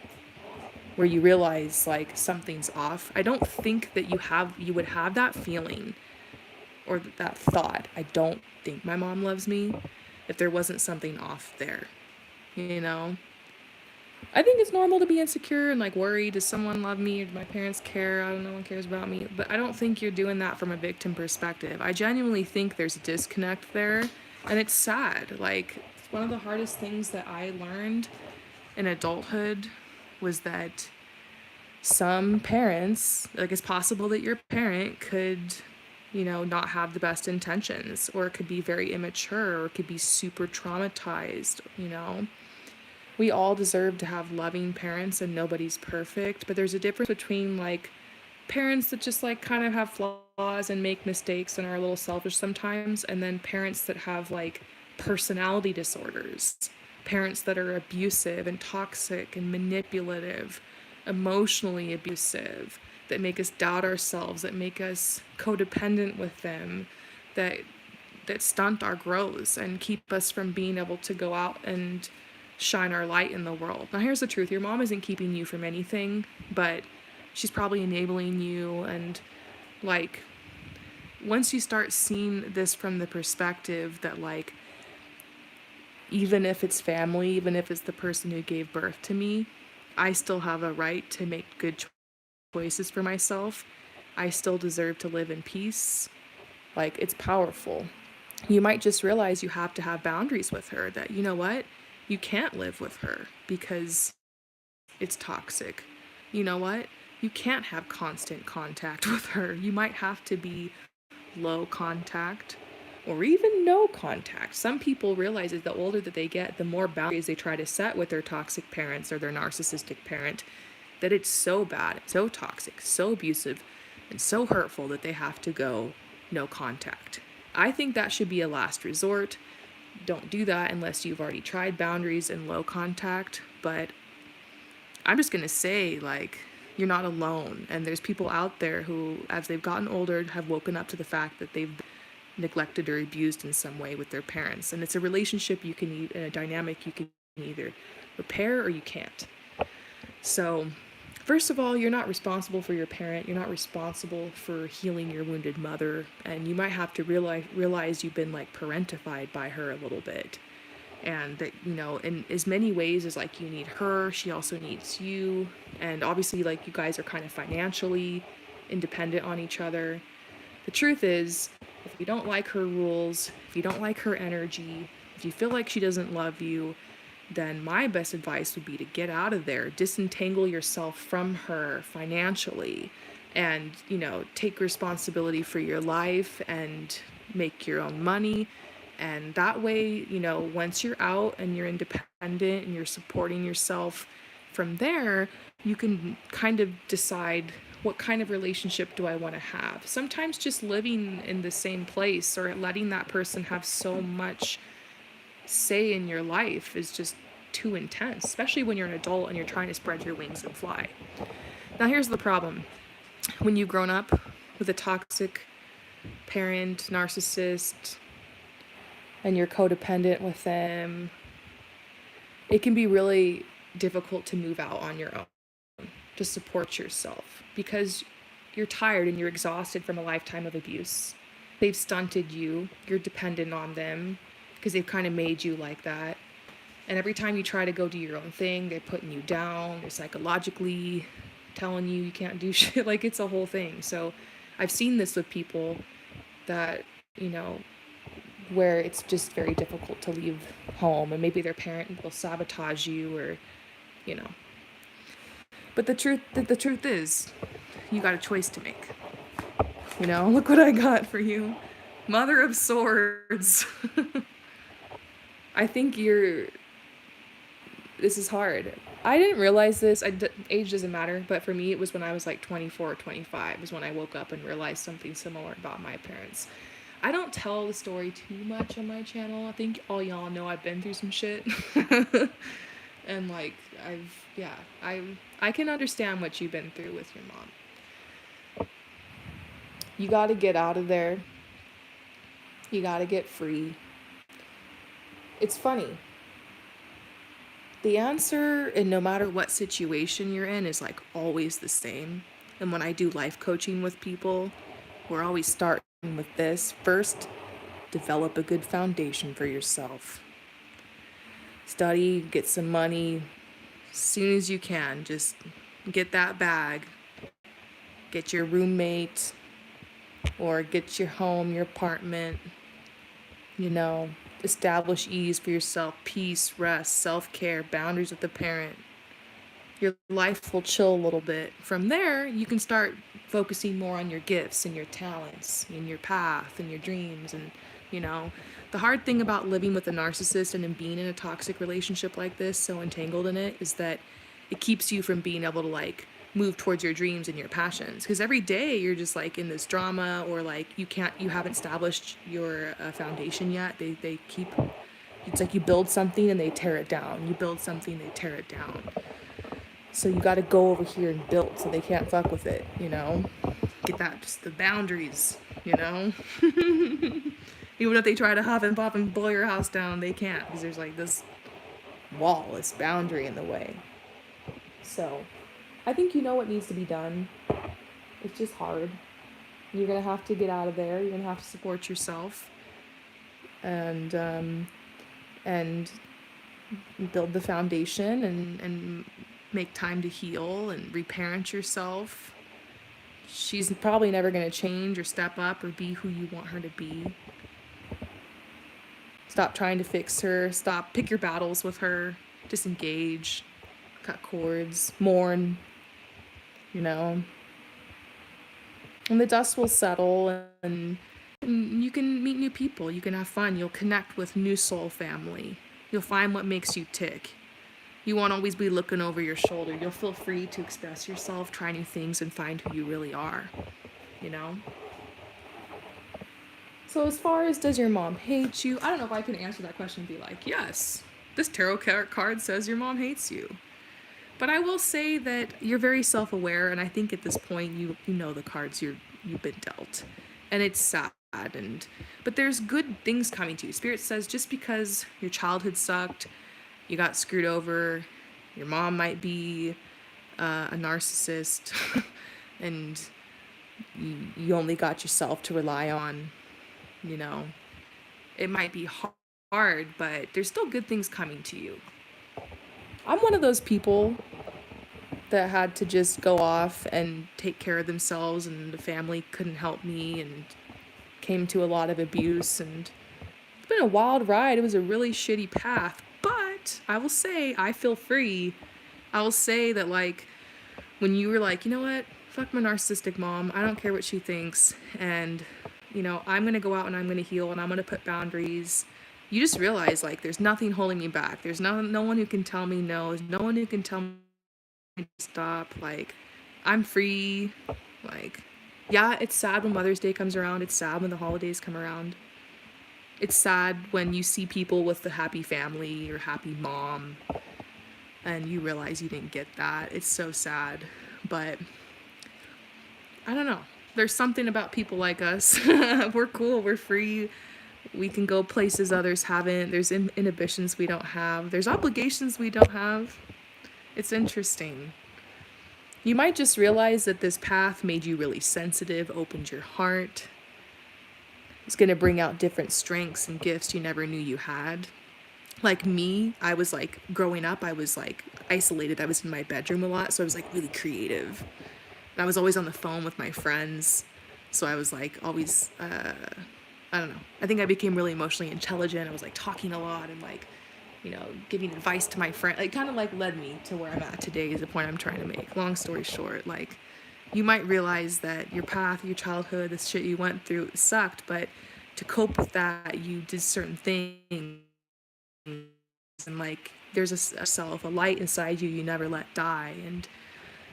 where you realize like something's off. I don't think that you would have that feeling or that thought. I don't think my mom loves me if there wasn't something off there, you know. I think it's normal to be insecure and like worried. Does someone love me? Or do my parents care? I don't know. No one cares about me. But I don't think you're doing that from a victim perspective. I genuinely think there's a disconnect there, and it's sad. Like, One of the hardest things that I learned in adulthood was that some parents, like it's possible that your parent could, not have the best intentions, or it could be very immature, or it could be super traumatized. We all deserve to have loving parents and nobody's perfect, but there's a difference between like parents that just like kind of have flaws and make mistakes and are a little selfish sometimes, and then parents that have like personality disorders, parents that are abusive and toxic and manipulative, emotionally abusive, that make us doubt ourselves, that make us codependent with them, that stunt our growth and keep us from being able to go out and shine our light in the world. Now here's the truth, your mom isn't keeping you from anything, but she's probably enabling you. And like, once you start seeing this from the perspective that like, even if it's family, even if it's the person who gave birth to me, I still have a right to make good choices for myself. I still deserve to live in peace. Like, it's powerful. You might just realize you have to have boundaries with her, that, you know what? You can't live with her because it's toxic. You know what? You can't have constant contact with her. You might have to be low contact or even no contact. Some people realize that the older that they get, the more boundaries they try to set with their toxic parents or their narcissistic parent, that it's so bad, so toxic, so abusive, and so hurtful that they have to go no contact. I think that should be a last resort. Don't do that unless you've already tried boundaries and low contact. But I'm just going to say, like, you're not alone. And there's people out there who, as they've gotten older, have woken up to the fact that they've been neglected or abused in some way with their parents. And it's a relationship you can, a dynamic you can either repair or you can't. So, first of all, you're not responsible for your parent. You're not responsible for healing your wounded mother. And you might have to realize you've been like parentified by her a little bit. And that, in as many ways as like you need her, she also needs you. And obviously, like, you guys are kind of financially independent on each other. The truth is, if you don't like her rules, if you don't like her energy, if you feel like she doesn't love you, then my best advice would be to get out of there, disentangle yourself from her financially, and, take responsibility for your life and make your own money. And that way, once you're out and you're independent and you're supporting yourself from there, you can kind of decide, what kind of relationship do I want to have? Sometimes just living in the same place or letting that person have so much say in your life is just too intense, especially when you're an adult and you're trying to spread your wings and fly. Now, here's the problem. When you've grown up with a toxic parent, narcissist, and you're codependent with them, it can be really difficult to move out on your own to support yourself because you're tired and you're exhausted from a lifetime of abuse. They've stunted you. You're dependent on them because they've kind of made you like that. And every time you try to go do your own thing, they're putting you down. They're psychologically telling you can't do shit. Like, it's a whole thing. So I've seen this with people that, where it's just very difficult to leave home, and maybe their parent will sabotage you, or, But the truth is, you got a choice to make. Look what I got for you. Mother of Swords. I think this is hard. I didn't realize this. Age doesn't matter, but for me, it was when I was like 24 or 25 was when I woke up and realized something similar about my parents. I don't tell the story too much on my channel. I think all y'all know I've been through some shit. And like, I can understand what you've been through with your mom. You got to get out of there. You got to get free. It's funny. The answer, in no matter what situation you're in, is like always the same. And when I do life coaching with people, we're always starting with this. First, develop a good foundation for yourself. Study, get some money as soon as you can. Just get that bag. Get your roommate, or get your home, your apartment. establish ease for yourself, peace, rest, self-care, boundaries with the parent, your life will chill a little bit. From there, you can start focusing more on your gifts and your talents and your path and your dreams. And, you know, the hard thing about living with a narcissist and in being in a toxic relationship like this, so entangled in it, is that it keeps you from being able to like move towards your dreams and your passions. Because every day you're just like in this drama, or like you haven't established your foundation yet. They keep, it's like you build something and they tear it down. You build something, they tear it down. So you got to go over here and build so they can't fuck with it, you know? Get that, just the boundaries, you know? Even if they try to huff and puff and blow your house down, they can't, because there's like this wall, this boundary in the way. So I think you know what needs to be done. It's just hard. You're going to have to get out of there. You're going to have to support yourself and build the foundation and make time to heal and reparent yourself. She's probably never going to change or step up or be who you want her to be. Stop trying to fix her. Stop. Pick your battles with her. Disengage. Cut cords. Mourn. You know. And the dust will settle and you can meet new people. You can have fun. You'll connect with new soul family. You'll find what makes you tick. You won't always be looking over your shoulder. You'll feel free to express yourself, try new things, and find who you really are, you know? So as far as does your mom hate you, I don't know if I can answer that question and be like, yes, this tarot card says your mom hates you. But I will say that you're very self-aware, and I think at this point you know the cards you've been dealt. And it's sad, but there's good things coming to you. Spirit says just because your childhood sucked, you got screwed over, your mom might be a narcissist, and you only got yourself to rely on, you know. It might be hard, but there's still good things coming to you. I'm one of those people that had to just go off and take care of themselves, and the family couldn't help me and came to a lot of abuse, and it's been a wild ride. It was a really shitty path. But I will say, I feel free. I will say that, like, when you were like, you know what? Fuck my narcissistic mom. I don't care what she thinks. And, you know, I'm going to go out and I'm going to heal and I'm going to put boundaries. You just realize, like, there's nothing holding me back. There's no one who can tell me no. There's no one who can tell me to stop. Like, I'm free. Like, yeah, it's sad when Mother's Day comes around. It's sad when the holidays come around. It's sad when you see people with the happy family or happy mom and you realize you didn't get that. It's so sad. But I don't know. There's something about people like us. We're cool. We're free. We can go places others haven't. There's inhibitions we don't have. There's obligations we don't have. It's interesting. You might just realize that this path made you really sensitive, opened your heart. It's going to bring out different strengths and gifts you never knew you had. Like me, I was like, growing up, I was like isolated. I was in my bedroom a lot, so I was like really creative. And I was always on the phone with my friends. So I was like always, I don't know. I think I became really emotionally intelligent. I was like talking a lot and like, you know, giving advice to my friend. It kind of like led me to where I'm at today is the point I'm trying to make. Long story short, like, you might realize that your path, your childhood, the shit you went through sucked, but to cope with that, you did certain things. And like, there's a self, a light inside you you never let die. And,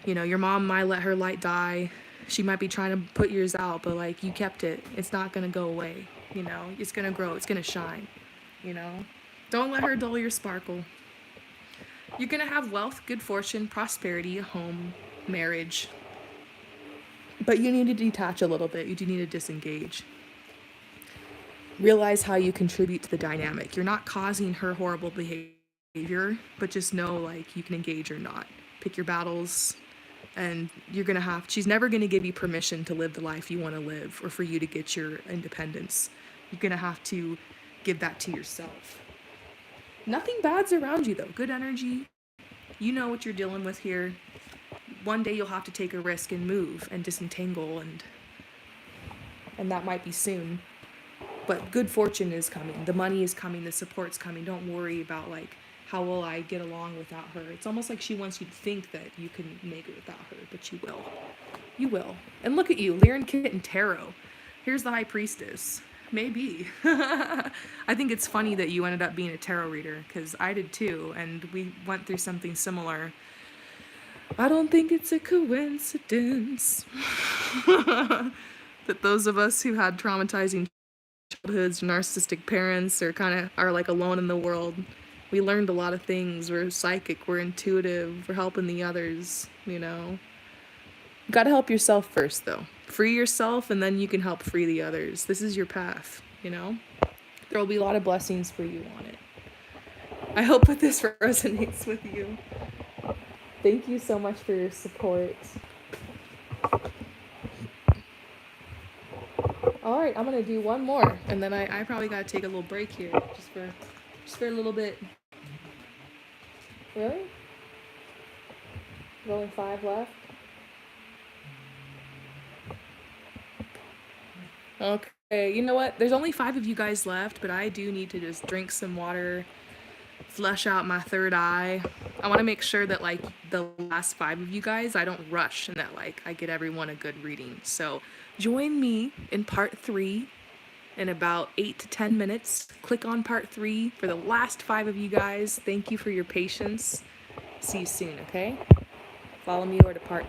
you know, your mom might let her light die. She might be trying to put yours out, but like, you kept it. It's not going to go away. You know, it's going to grow. It's going to shine. You know, don't let her dull your sparkle. You're going to have wealth, good fortune, prosperity, a home, marriage. But you need to detach a little bit. You do need to disengage. Realize how you contribute to the dynamic. You're not causing her horrible behavior, but just know, like, you can engage or not. Pick your battles, and she's never going to give you permission to live the life you want to live or for you to get your independence. You're going to have to give that to yourself. Nothing bad's around you, though. Good energy. You know what you're dealing with here. One day you'll have to take a risk and move and disentangle, and that might be soon. But good fortune is coming. The money is coming. The support's coming. Don't worry about like how will I get along without her. It's almost like she wants you to think that you can make it without her, but you will. You will. And look at you, Lyran Kit and Tarot. Here's the High Priestess. Maybe. I think it's funny that you ended up being a tarot reader, because I did too, and we went through something similar. I don't think it's a coincidence that those of us who had traumatizing childhoods, narcissistic parents, or kind of are like alone in the world, we learned a lot of things. We're psychic, we're intuitive, we're helping the others, you know. You gotta help yourself first, though. Free yourself, and then you can help free the others. This is your path, you know? There will be a lot of blessings for you on it. I hope that this resonates with you. Thank you so much for your support. All right, I'm gonna do one more, and then I probably gotta take a little break here, just for a little bit. Really? There's only 5 left. Okay, you know what? There's only 5 of you guys left, but I do need to just drink some water, flush out my third eye. I want to make sure that like the last 5 of you guys, I don't rush and that like I get everyone a good reading. So join me in part 3 in about 8 to 10 minutes. Click on part 3 for the last 5 of you guys. Thank you for your patience. See you soon, okay? Follow me over to part